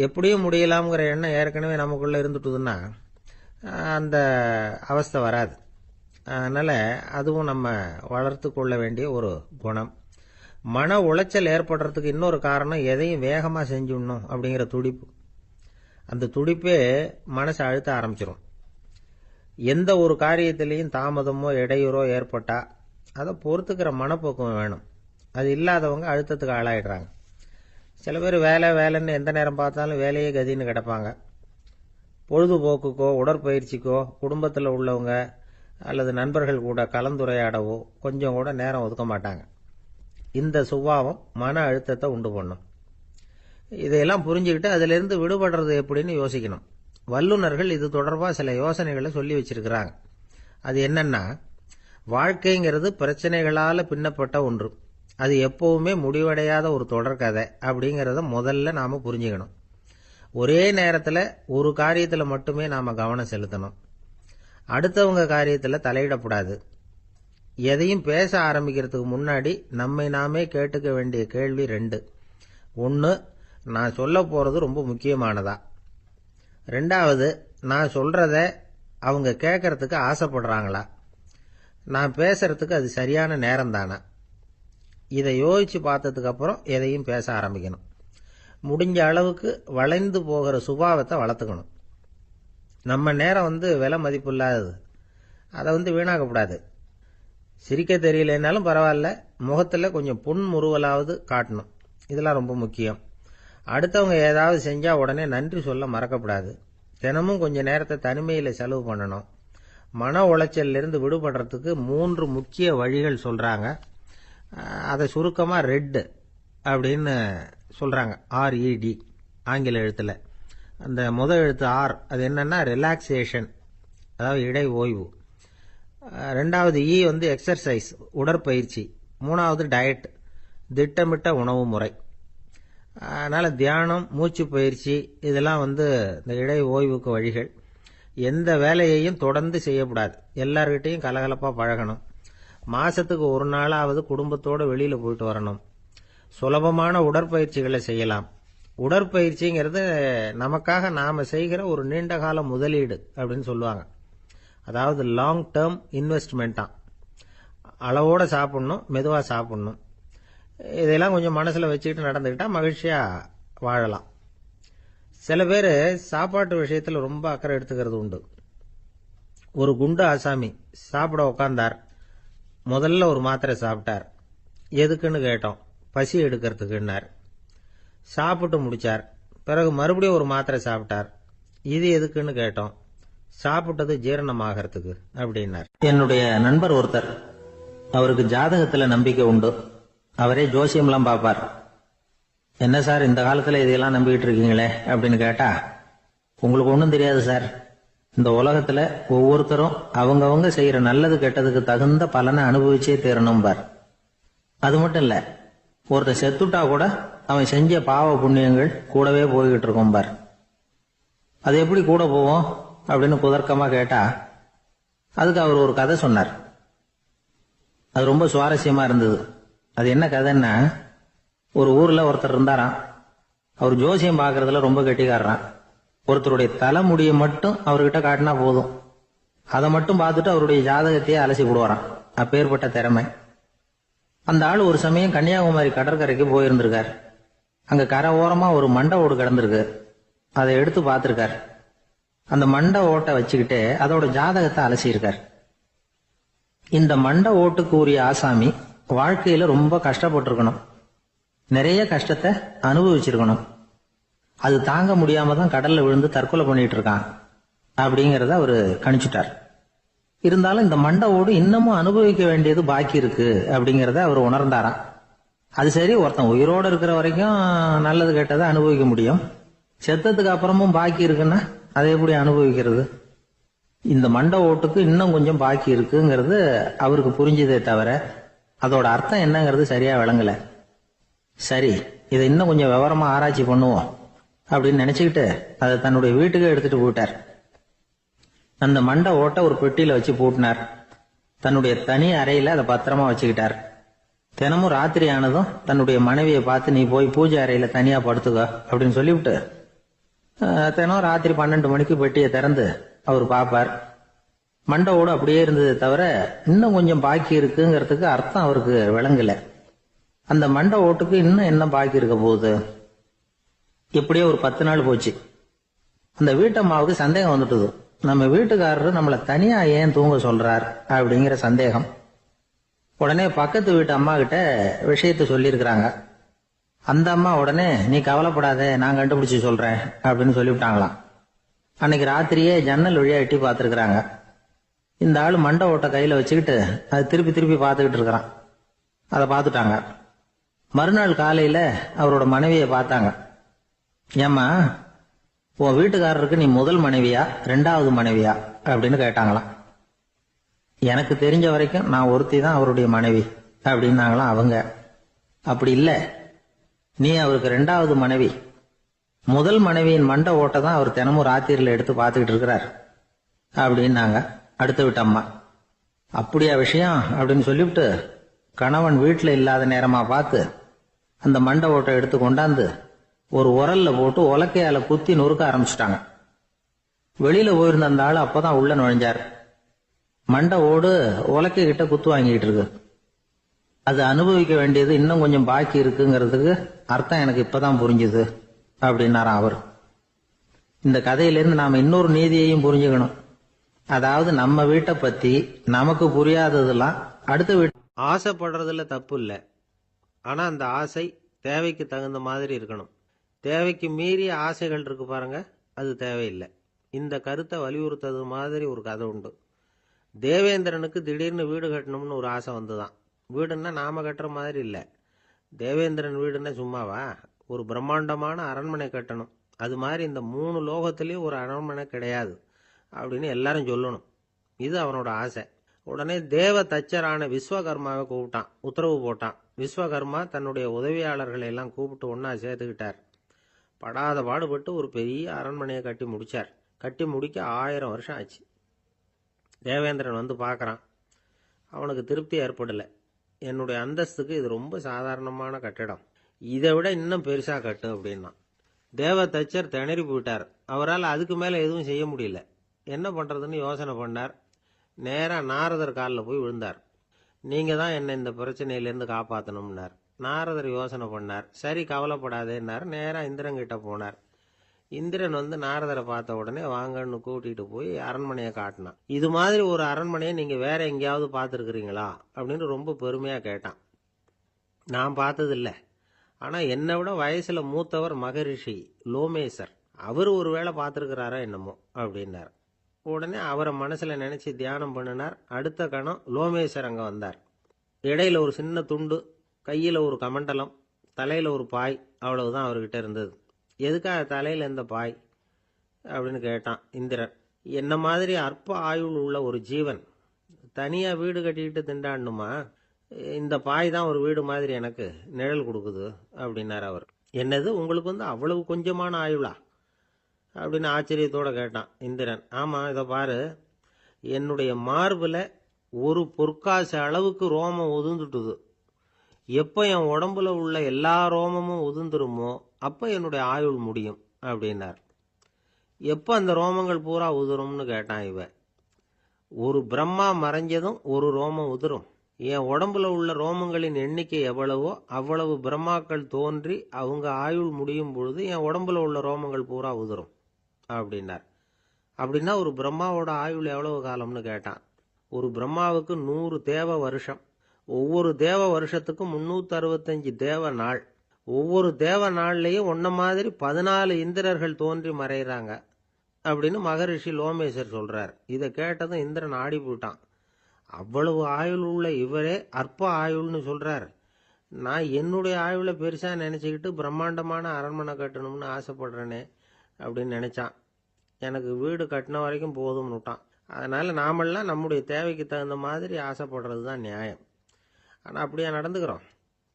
எப்படியும் முடியலாம்ங்கிற எண்ணம் ஏற்கனவே நமக்குள்ளே இருந்துட்டுதுன்னா அந்த அவஸ்தை வராது. அதனால் அதுவும் நம்ம வளர்த்து கொள்ள வேண்டிய ஒரு குணம். மன உளைச்சல் ஏற்படுறதுக்கு இன்னொரு காரணம், எதையும் வேகமாக செஞ்சுடணும் அப்படிங்கிற துடிப்பு. அந்த துடிப்பே மனசை அழுத்த ஆரம்பிச்சிடும். எந்த ஒரு காரியத்திலையும் தாமதமோ இடையூறோ ஏற்பட்டால் அதை பொறுத்துக்கிற மனப்போக்கம் வேணும். அது இல்லாதவங்க அழுத்தத்துக்கு ஆளாயிடுறாங்க. சில பேர் வேலைன்னு எந்த நேரம் பார்த்தாலும் வேலையே கதின்னு கிடப்பாங்க. பொழுதுபோக்குக்கோ உடற்பயிற்சிக்கோ குடும்பத்தில் உள்ளவங்க அல்லது நண்பர்கள் கூட கலந்துரையாடவோ கொஞ்சம் கூட நேரம் ஒதுக்க மாட்டாங்க. இந்த சுபாவம் மன அழுத்தத்தை உண்டு பண்ணும். இதையெல்லாம் புரிஞ்சுக்கிட்டு அதிலிருந்து விடுபடுறது எப்படின்னு யோசிக்கணும். வல்லுநர்கள் இது தொடர்பாக சில யோசனைகளை சொல்லி வச்சிருக்கிறாங்க. அது என்னன்னா, வாழ்க்கைங்கிறது பிரச்சனைகளால் பின்னப்பட்ட ஒன்று. அது எப்பவுமே முடிவடையாத ஒரு தொடர்கதை அப்படிங்கிறத முதல்ல நாம் புரிஞ்சுக்கணும். ஒரே நேரத்தில் ஒரு காரியத்தில் மட்டுமே நாம் கவனம் செலுத்தணும். அடுத்தவங்க காரியத்தில் தலையிடக்கூடாது. எதையும் பேச ஆரம்பிக்கிறதுக்கு முன்னாடி நம்மை நாமே கேட்டுக்க வேண்டிய கேள்வி 2. 1, நான் சொல்ல போகிறது ரொம்ப முக்கியமானதா? 2வது, நான் சொல்கிறத அவங்க கேட்கறதுக்கு ஆசைப்படுறாங்களா? நான் பேசுறதுக்கு அது சரியான நேரம் தானா? இதை யோசித்து பார்த்ததுக்கப்புறம் எதையும் பேச ஆரம்பிக்கணும். முடிஞ்ச அளவுக்கு வளைந்து போகிற சுபாவத்தை வளர்த்துக்கணும். நம்ம நேரம் விலை மதிப்பு இல்லாதது, அதை வீணாக்கக்கூடாது. சிரிக்க தெரியலனாலும் பரவாயில்ல, முகத்தில் கொஞ்சம் புன்முறுவலாவது காட்டணும். இதெல்லாம் ரொம்ப முக்கியம். அடுத்தவங்க ஏதாவது செஞ்சால் உடனே நன்றி சொல்ல மறக்கப்படாது. தினமும் கொஞ்சம் நேரத்தை தனிமையில் செலவு பண்ணணும். மன உளைச்சலிருந்து விடுபடுறதுக்கு 3 முக்கிய வழிகள் சொல்கிறாங்க. அதை சுருக்கமாக ரெட் அப்படின்னு சொல்கிறாங்க. RED ஆங்கில எழுத்தில். அந்த முதல் எழுத்து R, அது என்னன்னா ரிலாக்ஸேஷன், அதாவது இடை ஓய்வு. 2வது E எக்ஸர்சைஸ், உடற்பயிற்சி. 3வது டயட், திட்டமிட்ட உணவு முறை. அதனால் தியானம், மூச்சு பயிற்சி இதெல்லாம் இந்த இடை ஓய்வுக்கு வழிகள். எந்த வேலையையும் தொடர்ந்து செய்யக்கூடாது. எல்லார்கிட்டையும் கலகலப்பாக பழகணும். மாதத்துக்கு ஒரு நாளாவது குடும்பத்தோடு வெளியில் போயிட்டு வரணும். சுலபமான உடற்பயிற்சிகளை செய்யலாம். உடற்பயிற்சிங்கிறது நமக்காக நாம் செய்கிற ஒரு நீண்டகால முதலீடு அப்படின்னு சொல்லுவாங்க. அதாவது லாங் டேர்ம் இன்வெஸ்ட்மெண்ட்டாம். அளவோடு சாப்பிட்ணும், மெதுவாக சாப்பிட்ணும். இதெல்லாம் கொஞ்சம் மனசில் வச்சுக்கிட்டு நடந்துக்கிட்டால் மகிழ்ச்சியாக வாழலாம். சில பேர் சாப்பாட்டு விஷயத்தில் ரொம்ப அக்கறை எடுத்துக்கிறது உண்டு. ஒரு குண்டு ஆசாமி சாப்பிட உக்காந்தார். முதல்ல ஒரு மாத்திரை சாப்பிட்டார். எதுக்குன்னு கேட்டோம். பசி எடுக்கிறதுக்குன்னார். சாப்பிட்டு முடிச்சார். பிறகு மறுபடியும் ஒரு மாத்திரை சாப்பிட்டார். இது எதுக்குன்னு கேட்டோம். சாப்பிட்டது ஜீரணமாகறதுக்கு அப்படின்னார். என்னுடைய நண்பர் ஒருத்தர், அவருக்கு ஜாதகத்தில் நம்பிக்கை உண்டு. அவரே ஜோசியம்லாம் பார்ப்பார். என்ன சார் இந்த காலத்தில் இதையெல்லாம் நம்பிக்கிட்டு இருக்கீங்களே அப்படின்னு கேட்டா, உங்களுக்கு ஒன்றும் தெரியாது சார். இந்த உலகத்தில் ஒவ்வொருத்தரும் அவங்கவங்க செய்கிற நல்லது கெட்டதுக்கு தகுந்த பலனை அனுபவிச்சே தீரணும் பார். அது மட்டும் இல்லை, ஒருத்தர் செத்துட்டா கூட அவன் செஞ்ச பாவ புண்ணியங்கள் கூடவே போய்கிட்டு இருக்கும் பார். அது எப்படி கூட போவோம் அப்படின்னு குதர்க்கமாக கேட்டா, அதுக்கு அவர் ஒரு கதை சொன்னார். அது ரொம்ப சுவாரஸ்யமா இருந்தது. அது என்ன கதைன்னா, ஒரு ஊர்ல ஒருத்தர் இருந்தாராம். அவர் ஜோசியம் பார்க்கறதுல ரொம்ப கெட்டிக்காரரான். ஒருத்தருடைய தலைமுடியை மட்டும் அவர்கிட்ட காட்டினா போதும், அதை மட்டும் பார்த்துட்டு அவருடைய ஜாதகத்தையே அலசி விடுவாராம். அப்பேற்பட்ட திறமை. அந்த ஆள் ஒரு சமயம் கன்னியாகுமரி கடற்கரைக்கு போயிருந்திருக்கார். அங்க கரை ஓரமா ஒரு மண்டை ஓடு கிடந்திருக்கு. அதை எடுத்து பார்த்திருக்கார். அந்த மண்டை ஓட்டை வச்சுக்கிட்டே அதோட ஜாதகத்தை அலசியிருக்கார். இந்த மண்டை ஓட்டுக்கு உரிய ஆசாமி வாழ்க்கையில ரொம்ப கஷ்டப்பட்டிருக்கணும், நிறைய கஷ்டத்தை அனுபவிச்சிருக்கணும். அது தாங்க முடியாம தான் கடல்ல விழுந்து தற்கொலை பண்ணிட்டு இருக்கான் அப்படிங்கறத அவரு கணிச்சுட்டார். இருந்தாலும் இந்த மண்டை ஓடு இன்னமும் அனுபவிக்க வேண்டியது பாக்கி இருக்கு அப்படிங்கறத அவர் உணர்ந்தாராம். அது சரி, ஒருத்தன் உயிரோடு இருக்கிற வரைக்கும் நல்லது கெட்டதை அனுபவிக்க முடியும், செத்ததுக்கு அப்புறமும் பாக்கி இருக்குன்னா அதை எப்படி அனுபவிக்கிறது? இந்த மண்டை ஓட்டுக்கு இன்னும் கொஞ்சம் பாக்கி இருக்குங்கிறது அவருக்கு புரிஞ்சதே தவிர அதோட அர்த்தம் என்னங்கிறது சரியா விளங்கல. சரி, இதை இன்னும் கொஞ்சம் விவரமா ஆராய்ச்சி பண்ணுவோம் அப்படின்னு நினைச்சுக்கிட்டு அதை தன்னுடைய வீட்டுக்கு எடுத்துட்டு போயிட்டார். அந்த மண்டை ஓட்டை ஒரு பெட்டியில வச்சு பூட்டினார். தன்னுடைய தனி அறையில அதை பத்திரமா வச்சுக்கிட்டார். தினமும் ராத்திரி ஆனதும் தன்னுடைய மனைவியை பார்த்து, நீ போய் பூஜை அறையில தனியா படுத்துக்க அப்படின்னு சொல்லிவிட்டு தினம் ராத்திரி 12 மணிக்கு பெட்டியை திறந்து அவர் பார்ப்பார். மண்டை ஓடு அப்படியே இருந்தது தவிர இன்னும் கொஞ்சம் பாக்கி இருக்குங்கிறதுக்கு அர்த்தம் அவருக்கு விளங்கல. அந்த மண்டை ஓட்டுக்கு இன்னும் என்ன பாக்கி இருக்க போகுது? எப்படியோ ஒரு 10 நாள் போச்சு. அந்த வீட்டம்மாவுக்கு சந்தேகம் வந்துட்டுது. நம்ம வீட்டுக்காரரு நம்மளை தனியா ஏன் தூங்க சொல்றார் அப்படிங்கிற சந்தேகம். உடனே பக்கத்து வீட்டு அம்மா கிட்ட விஷயத்த சொல்லியிருக்கிறாங்க. அந்த அம்மா உடனே, நீ கவலைப்படாத, நான் கண்டுபிடிச்சு சொல்றேன் அப்படின்னு சொல்லிவிட்டாங்களாம். அன்னைக்கு ராத்திரியே ஜன்னல் வழியா எட்டி பார்த்துருக்குறாங்க. இந்த ஆளு மண்டை ஓட்டை கையில வச்சுக்கிட்டு அது திருப்பி திருப்பி பார்த்துக்கிட்டு இருக்கிறான். அதை பார்த்துட்டாங்க. மறுநாள் காலையில அவரோட மனைவியை பார்த்தாங்க. ஏம்மா, உன் வீட்டுக்காரருக்கு நீ முதல் மனைவியா 2வது மனைவியா அப்படின்னு கேட்டாங்களாம். எனக்கு தெரிஞ்ச வரைக்கும் நான் ஒருத்தி தான் அவருடைய மனைவி அப்படின்னாங்களாம் அவங்க. அப்படி இல்லை, நீ அவருக்கு 2வது மனைவி. முதல் மனைவியின் மண்டை ஓட்டை தான் அவர் தினமும் ராத்திரியில எடுத்து பார்த்துக்கிட்டு இருக்கிறார் அப்படின்னாங்க அடுத்த வீட்டு அம்மா. அப்படியா விஷயம் அப்படின்னு சொல்லிவிட்டு கணவன் வீட்டுல இல்லாத நேரமா பார்த்து அந்த மண்டை ஓட்டை எடுத்து கொண்டாந்து ஒரு உரல்ல போட்டு உலக்கையால குத்தி நொறுக்க ஆரம்பிச்சுட்டாங்க. வெளியில போயிருந்த அந்த ஆள் அப்பதான் உள்ள நுழைஞ்சார். மண்டை ஓடு உலக்கை கிட்ட குத்து வாங்கிட்டு இருக்கு. அது அனுபவிக்க வேண்டியது இன்னும் கொஞ்சம் பாக்கி இருக்குங்கிறதுக்கு அர்த்தம் எனக்கு இப்பதான் புரிஞ்சுது அப்படின்னாராம் அவர். இந்த கதையிலிருந்து நாம இன்னொரு நீதியையும் புரிஞ்சுக்கணும். அதாவது நம்ம வீட்டை பத்தி நமக்கு புரியாததெல்லாம் அடுத்த வீட்டு. ஆசைப்படுறதுல தப்பு இல்லை, ஆனா அந்த ஆசை தேவைக்கு தகுந்த மாதிரி இருக்கணும். தேவைக்கு மீறிய ஆசைகள் இருக்கு பாருங்க, அது தேவையில்லை. இந்த கருத்தை வலியுறுத்தது மாதிரி ஒரு கதை உண்டு. தேவேந்திரனுக்கு திடீர்னு வீடு கட்டணும்னு ஒரு ஆசை வந்துதான். வீடுன்னா நாம கட்டுற மாதிரி இல்லை. தேவேந்திரன் வீடுன்னா சும்மாவா? ஒரு பிரம்மாண்டமான அரண்மனை கட்டணும். அது மாதிரி இந்த 3 லோகத்திலயும் ஒரு அரண்மனை கிடையாது அப்படின்னு எல்லாரும் சொல்லணும். இது அவனோட ஆசை. உடனே தேவ தச்சரான விஸ்வகர்மாவை கூப்பிட்டான், உத்தரவு போட்டான். விஸ்வகர்மா தன்னுடைய உதவியாளர்களை எல்லாம் கூப்பிட்டு ஒன்னா சேர்த்துக்கிட்டார். படாத பாடுபட்டு ஒரு பெரிய அரண்மனையை கட்டி முடிச்சார். கட்டி முடிக்க 1000 வருஷம் ஆச்சு. தேவேந்திரன் வந்து பார்க்கறான். அவனுக்கு திருப்தி ஏற்படலை. என்னுடைய அந்தஸ்துக்கு இது ரொம்ப சாதாரணமான கட்டிடம், இதை விட இன்னும் பெருசா கட்டு அப்படின்னா. தேவ தச்சர் திணறி போயிட்டார். அவரால் அதுக்கு மேல எதுவும் செய்ய முடியல. என்ன பண்றதுன்னு யோசனை பண்ணார். நேரா நாரதர் காலில் போய் விழுந்தார். நீங்க தான் என்னை இந்த பிரச்சனையிலேருந்து காப்பாற்றணும்னார். நாரதர் யோசனை பண்ணார். சரி, கவலைப்படாதேன்னார். நேரா இந்திரன் கிட்ட போனார். இந்திரன் வந்து நாரதரை பார்த்த உடனே வாங்கன்னு கூட்டிட்டு போய் அரண்மனையை காட்டினான். இது மாதிரி ஒரு அரண்மனையை நீங்க வேற எங்கேயாவது பார்த்துருக்கிறீங்களா அப்படின்னு ரொம்ப பெருமையா கேட்டான். நான் பார்த்ததில்ல, ஆனா என்னை விட வயசுல மூத்தவர் மகரிஷி லோமேசர், அவர் ஒரு வேளை பார்த்துருக்கிறாரா என்னமோ அப்படின்னார். உடனே அவரை மனசுல நினைச்சு தியானம் பண்ணினார். அடுத்த கணம் லோமேசர் அங்க வந்தார். இடையில ஒரு சின்ன துண்டு, கையில ஒரு கமண்டலம், தலையில ஒரு பாய், அவ்வளவுதான் அவர்கிட்ட இருந்தது. எதுக்காக தலையில இந்த பாய் அப்படின்னு கேட்டான் இந்திரன். என்ன மாதிரி அற்ப ஆயுள் உள்ள ஒரு ஜீவன் தனியா வீடு கட்டிக்கிட்டு திண்டாடணுமா? இந்த பாய் தான் ஒரு வீடு மாதிரி எனக்கு நிழல் கொடுக்குது அப்படின்னார் அவர். என்னது, உங்களுக்கு வந்து அவ்வளவு கொஞ்சமான ஆயுளா அப்படின்னு ஆச்சரியத்தோட கேட்டான் இந்திரன். ஆமா, இதை பாரு, என்னுடைய மார்புல ஒரு பொற்காசு அளவுக்கு ரோமம் உதிர்ந்துட்டுது. எப்போ என் உடம்புல உள்ள எல்லா ரோமமும் உதிர்ந்துருமோ அப்போ என்னுடைய ஆயுள் முடியும் அப்படின்னார். எப்போ அந்த ரோமங்கள் பூரா உதிரும்னு கேட்டான் இவன். ஒரு பிரம்மா மறைஞ்சதும் ஒரு ரோமம் உதிரும். என் உடம்புல உள்ள ரோமங்களின் எண்ணிக்கை எவ்வளவோ அவ்வளவு பிரம்மாக்கள் தோன்றி அவங்க ஆயுள் முடியும் பொழுது என் உடம்புல உள்ள ரோமங்கள் பூரா உதிரும் அப்படின்னார். அப்படின்னா ஒரு பிரம்மாவோட ஆயுள் எவ்வளவு காலம்னு கேட்டான். ஒரு பிரம்மாவுக்கு 100 தேவ வருஷம். ஒவ்வொரு தேவ வருஷத்துக்கும் 365 தேவ நாள். ஒவ்வொரு தேவ நாள்லயும் உன்ன மாதிரி 14 இந்திரர்கள் தோன்றி மறைகிறாங்க அப்படின்னு மகரிஷி லோமேசர் சொல்றார். இதை கேட்டதும் இந்திரன் ஆடி போயிட்டான். அவ்வளவு ஆயுள் உள்ள இவரே அற்ப ஆயுள்னு சொல்றார். நான் என்னுடைய ஆயுளை பெருசா நினைச்சுக்கிட்டு பிரம்மாண்டமான அரண்மனை கட்டணும்னு ஆசைப்படுறேனே அப்படின்னு நினைச்சான். எனக்கு வீடு கட்டின வரைக்கும் போதும்னு விட்டான். அதனால நாமெல்லாம் நம்முடைய தேவைக்கு தகுந்த மாதிரி ஆசைப்படுறது தான் நியாயம். ஆனால் அப்படியே நடந்துக்கிறோம்.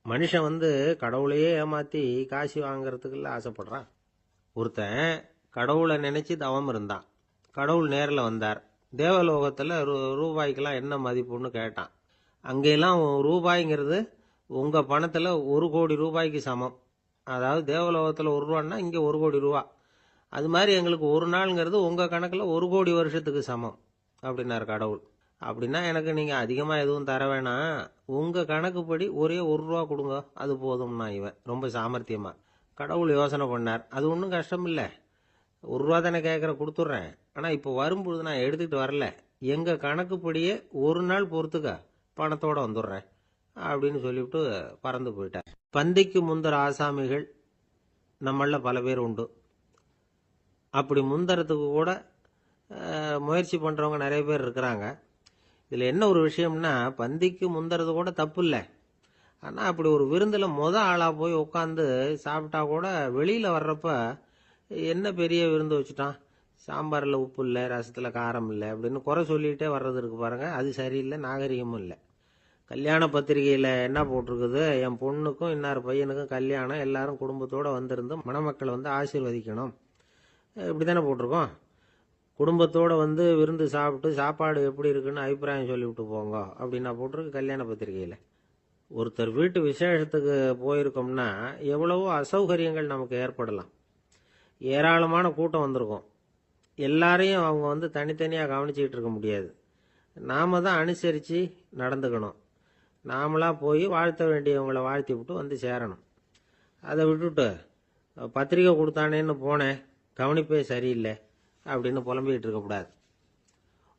மனுஷன் கடவுளையே ஏமாத்தி காசு வாங்கறதுக்குள்ள ஆசைப்படுறான். ஒருத்தன் கடவுளை நினைச்சு தவம் இருந்தான். கடவுள் நேரில் வந்தார். தேவலோகத்தில் ரூபாய்க்கெல்லாம் என்ன மதிப்புன்னு கேட்டான். அங்கெல்லாம் ரூபாய்ங்கிறது உங்க பணத்தில் 1 கோடி ரூபாய்க்கு சமம். அதாவது தேவலோகத்தில் 1 ரூபான்னா இங்கே 1 கோடி ரூபா. அது மாதிரி எங்களுக்கு ஒரு நாள்ங்கிறது உங்க கணக்கில் 1 கோடி வருஷத்துக்கு சமம் அப்படின்னாரு கடவுள். அப்படின்னா எனக்கு நீங்க அதிகமா எதுவும் தர வேணாம், உங்க கணக்குப்படி ஒரே 1 ரூபா கொடுங்க, அது போதும்னா இவன் ரொம்ப சாமர்த்தியமா. கடவுள் யோசனை பண்ணார். அது ஒன்றும் கஷ்டம் இல்லை, 1 ரூபா தானே கேட்குற, கொடுத்துட்றேன். ஆனா இப்போ வரும்பொழுது நான் எடுத்துக்கிட்டு வரல, எங்க கணக்குப்படியே 1 நாள் பொறுத்துக்க பணத்தோட வந்துடுறேன் அப்படின்னு சொல்லிவிட்டு பறந்து போயிட்டார். பந்திக்கு முந்தர ஆசாமிகள் நம்மள பல பேர் உண்டு. அப்படி முந்தறதுக்கு கூட முயற்சி பண்றவங்க நிறைய பேர் இருக்கிறாங்க. இதுல என்ன ஒரு விஷயம்னா, பந்திக்கு முந்தறது கூட தப்பு இல்லை. ஆனா அப்படி ஒரு விருந்துல ஆளா போய் உட்காந்து சாப்பிட்டா கூட வெளியில வர்றப்ப என்ன பெரிய விருந்து வச்சுட்டான், சாம்பார்ல உப்பு இல்லை, ரசத்துல காரம் இல்லை அப்படின்னு குறை சொல்லிட்டே வர்றது இருக்கு பாருங்க, அது சரியில்லை, நாகரிகமும் இல்லை. கல்யாண பத்திரிகையில என்ன போட்டிருக்குது, என் பொண்ணுக்கும் இன்னார் பையனுக்கும் கல்யாணம், எல்லாரும் குடும்பத்தோட வந்திருந்து மணமக்களை ஆசீர்வதிக்கணும், இப்படித்தானே போட்டிருக்கோம். குடும்பத்தோட விருந்து சாப்பிட்டு சாப்பாடு எப்படி இருக்குன்னு அபிப்பிராயம் சொல்லிவிட்டு போங்க அப்படின்னா போட்டிருக்கு கல்யாண பத்திரிகையில. ஒருத்தர் வீட்டு விசேஷத்துக்கு போயிருக்கோம்னா எவ்வளவோ அசௌகரியங்கள் நமக்கு ஏற்படலாம். ஏராளமான கூட்டம் வந்திருக்கும். எல்லாரையும் அவங்க தனித்தனியா கவனிச்சுக்கிட்டு இருக்க முடியாது. நாம தான் அனுசரிச்சு நடந்துக்கணும். நாமளா போய் வாழ்த்த வேண்டியவங்களை வாழ்த்தி விட்டு சேரணும். அதை விட்டுட்டு பத்திரிக்கை கொடுத்தானேன்னு போனேன், கவனிப்பே சரியில்லை அப்படின்னு புலம்பிக்கிட்டு இருக்கக்கூடாது.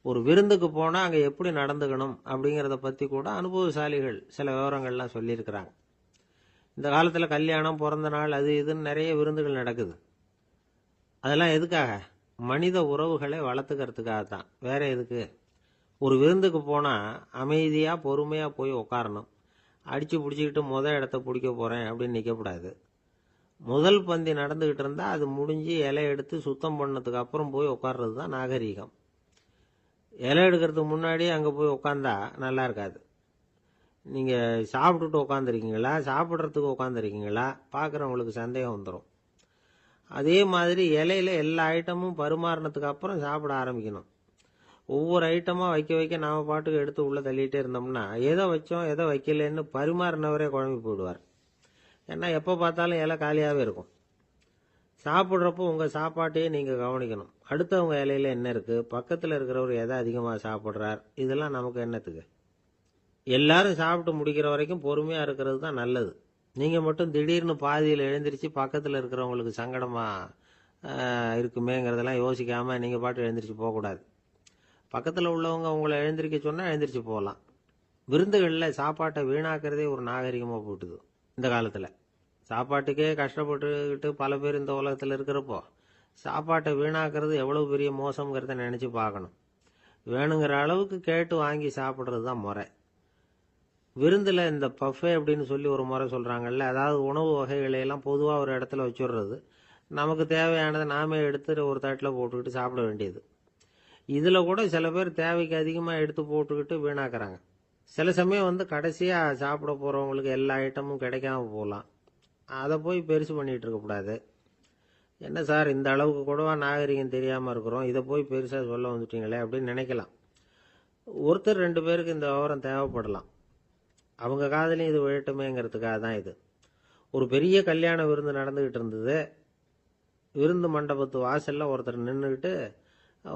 ஒரு விருந்துக்கு போனால் அங்கே எப்படி நடந்துக்கணும் அப்படிங்கிறத பற்றி கூட அனுபவசாலிகள் சில விவரங்கள்லாம் சொல்லியிருக்கிறாங்க. இந்த காலத்தில் கல்யாணம், பிறந்த நாள், அது இதுன்னு நிறைய விருந்துகள் நடக்குது. அதெல்லாம் எதுக்காக? மனித உறவுகளை வளர்த்துக்கிறதுக்காக தான், வேற எதுக்கு? ஒரு விருந்துக்கு போனால் அமைதியாக பொறுமையாக போய் உட்காரணும். அடித்து பிடிச்சிக்கிட்டு இடத்த பிடிக்க போகிறேன் அப்படின்னு நிற்கக்கூடாது. முதல் பந்தி நடந்துகிட்டு இருந்தா அது முடிஞ்சு இலை எடுத்து சுத்தம் பண்ணதுக்கு அப்புறம் போய் உட்கார்றது தான் நாகரீகம். இலை எடுக்கிறதுக்கு முன்னாடி அங்கே போய் உட்காந்தா நல்லா இருக்காது. நீங்க சாப்பிட்டுட்டு உட்காந்துருக்கீங்களா, சாப்பிட்றதுக்கு உட்காந்துருக்கீங்களா, பார்க்குறவங்களுக்கு சந்தேகம் வந்துடும். அதே மாதிரி இலையில எல்லா ஐட்டமும் பரிமாறினதுக்கு அப்புறம் சாப்பிட ஆரம்பிக்கணும். ஒவ்வொரு ஐட்டமாக வைக்க வைக்க நாம பாட்டுக்கு எடுத்து உள்ள தள்ளிட்டே இருந்தோம்னா எதை வச்சோம் எதை வைக்கலன்னு பரிமாறினவரே குழம்பி போயிடுவார். ஏன்னா எப்போ பார்த்தாலும் இலை காலியாகவே இருக்கும். சாப்பிட்றப்போ உங்கள் சாப்பாட்டையே நீங்கள் கவனிக்கணும். அடுத்தவங்க இலையில என்ன இருக்குது, பக்கத்தில் இருக்கிறவர் எதை அதிகமாக சாப்பிட்றார், இதெல்லாம் நமக்கு என்னத்துக்கு? எல்லாரும் சாப்பிட்டு முடிக்கிற வரைக்கும் பொறுமையாக இருக்கிறது தான் நல்லது. நீங்கள் மட்டும் திடீர்னு பாதியில் எழுந்திரிச்சு பக்கத்தில் இருக்கிறவங்களுக்கு சங்கடமாக இருக்குமேங்கிறதெல்லாம் யோசிக்காமல் நீங்கள் பாட்டு எழுந்திரிச்சு போகக்கூடாது. பக்கத்தில் உள்ளவங்க உங்களை எழுந்திரிக்க சொன்னால் எழுந்திரிச்சு போகலாம். விருந்துகளில் சாப்பாட்டை வீணாக்கிறதே ஒரு நாகரிகமாக போட்டுது. இந்த காலத்தில் சாப்பாட்டுக்கே கஷ்டப்பட்டுக்கிட்டு பல பேர் இந்த உலகத்தில் இருக்கிறப்போ சாப்பாட்டை வீணாக்கிறது எவ்வளவு பெரிய மோசங்கிறத நினச்சி பார்க்கணும். வேணுங்கிற அளவுக்கு கேட்டு வாங்கி சாப்பிட்றது தான் முறை. விருந்தில் இந்த பஃபே அப்படின்னு சொல்லி ஒரு முறை சொல்கிறாங்கல்ல, அதாவது உணவு வகைகளையெல்லாம் பொதுவாக ஒரு இடத்துல வச்சுடுறது, நமக்கு தேவையானதை நாமே எடுத்து ஒரு தட்டில் போட்டுக்கிட்டு சாப்பிட வேண்டியது. இதில் கூட சில பேர் தேவைக்கு அதிகமாக எடுத்து போட்டுக்கிட்டு வீணாக்குறாங்க. சில சமயம் கடைசியாக சாப்பிட போகிறவங்களுக்கு எல்லா ஐட்டமும் கிடைக்காம போகலாம். அதை போய் பெருசு பண்ணிகிட்டு இருக்கக்கூடாது. என்ன சார், இந்த அளவுக்கு கூடவா நாகரிகம் தெரியாமல் இருக்கிறோம், இதை போய் பெருசாக சொல்ல வந்துட்டீங்களே அப்படின்னு நினைக்கலாம். ஒருத்தர் 2 பேருக்கு இந்த விவரம் தேவைப்படலாம். அவங்க காதலையும் இது விழட்டுமேங்கிறதுக்காக தான் இது. ஒரு பெரிய கல்யாண விருந்து நடந்துக்கிட்டு இருந்தது. விருந்து மண்டபத்து வாசலில் ஒருத்தர் நின்றுக்கிட்டு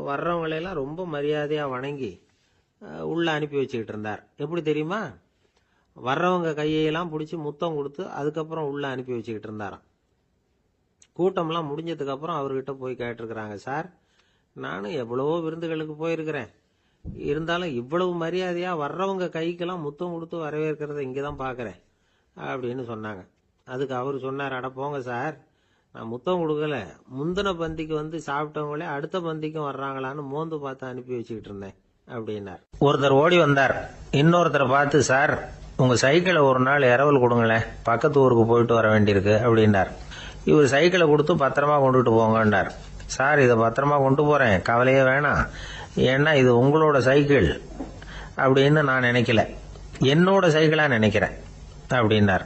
வர்றவங்களையெல்லாம் ரொம்ப மரியாதையாக வணங்கி உள்ளே அனுப்பி வச்சுக்கிட்டு இருந்தார். எப்படி தெரியுமா? வர்றவங்க கையெல்லாம் பிடிச்சி முத்தம் கொடுத்து அதுக்கப்புறம் உள்ளே அனுப்பி வச்சுக்கிட்டு இருந்தாராம். கூட்டம்லாம் முடிஞ்சதுக்கப்புறம் அவர்கிட்ட போய் கேட்டிருக்கிறாங்க, சார் நானும் எவ்வளவோ விருந்துகளுக்கு போயிருக்கிறேன், இருந்தாலும் இவ்வளவு மரியாதையாக வர்றவங்க கைக்கெல்லாம் முத்தம் கொடுத்து வரவேற்கிறத இங்கே தான் பார்க்குறேன் அப்படின்னு சொன்னாங்க. அதுக்கு அவர் சொன்னார், அட போங்க சார், நான் முத்தம் கொடுக்கல, முந்தின பந்திக்கு வந்து சாப்பிட்டவங்களே அடுத்த பந்திக்கும் வர்றாங்களான்னு மோந்து பார்த்து அனுப்பி வச்சுக்கிட்டு இருந்தேன் அப்படின்னார். ஒருத்தர் ஓடி வந்தார், இன்னொருத்தரை பார்த்து, சார் உங்க சைக்கிளை ஒரு நாள் இரவல் கொடுங்களேன், பக்கத்து ஊருக்கு போயிட்டு வர வேண்டியிருக்கு அப்படின்னார். இவர் சைக்கிளை கொடுத்து பத்திரமா கொண்டுட்டு போங்கன்னார். சார் இதை பத்திரமா கொண்டு போறேன், கவலையே வேணாம், ஏன்னா இது உங்களோட சைக்கிள் அப்படின்னு நான் நினைக்கல, என்னோட சைக்கிளா நினைக்கிறேன் அப்படின்னார்.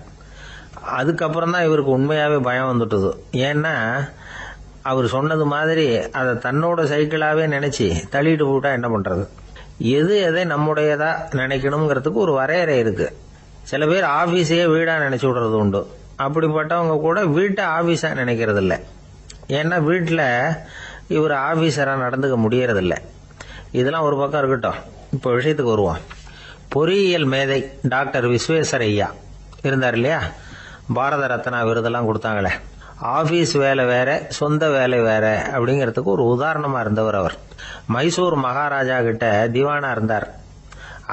அதுக்கப்புறம் தான் இவருக்கு உண்மையாவே பயம் வந்துட்டுது. ஏன்னா அவர் சொன்னது மாதிரி அதை தன்னோட சைக்கிளாவே நினைச்சு தள்ளிட்டு போட்டா என்ன பண்றது? எது எதை நம்முடையதா நினைக்கணுங்கிறதுக்கு ஒரு வரையறை இருக்கு. சில பேர் ஆபீஸையே வீடா நினைச்சு விடுறது உண்டு. அப்படிப்பட்டவங்க கூட வீட்டை ஆபீஸா நினைக்கிறது இல்லை. ஏன்னா வீட்டில் இவர் ஆபீஸரா நடந்துக்க முடியறதில்ல. இதெல்லாம் ஒரு பக்கம் இருக்கட்டும், இப்போ விஷயத்துக்கு வருவோம். பொறியியல் மேதை டாக்டர் விஸ்வேஸ்வரய்யா இருந்தார் இல்லையா, பாரத ரத்னா விருதெல்லாம் கொடுத்தாங்களே. ஆபீஸ் வேலை வேற, சொந்த வேலை வேற அப்படிங்கிறதுக்கு ஒரு உதாரணமா இருந்தவர் அவர். மைசூர் மகாராஜா கிட்ட திவானா இருந்தார்.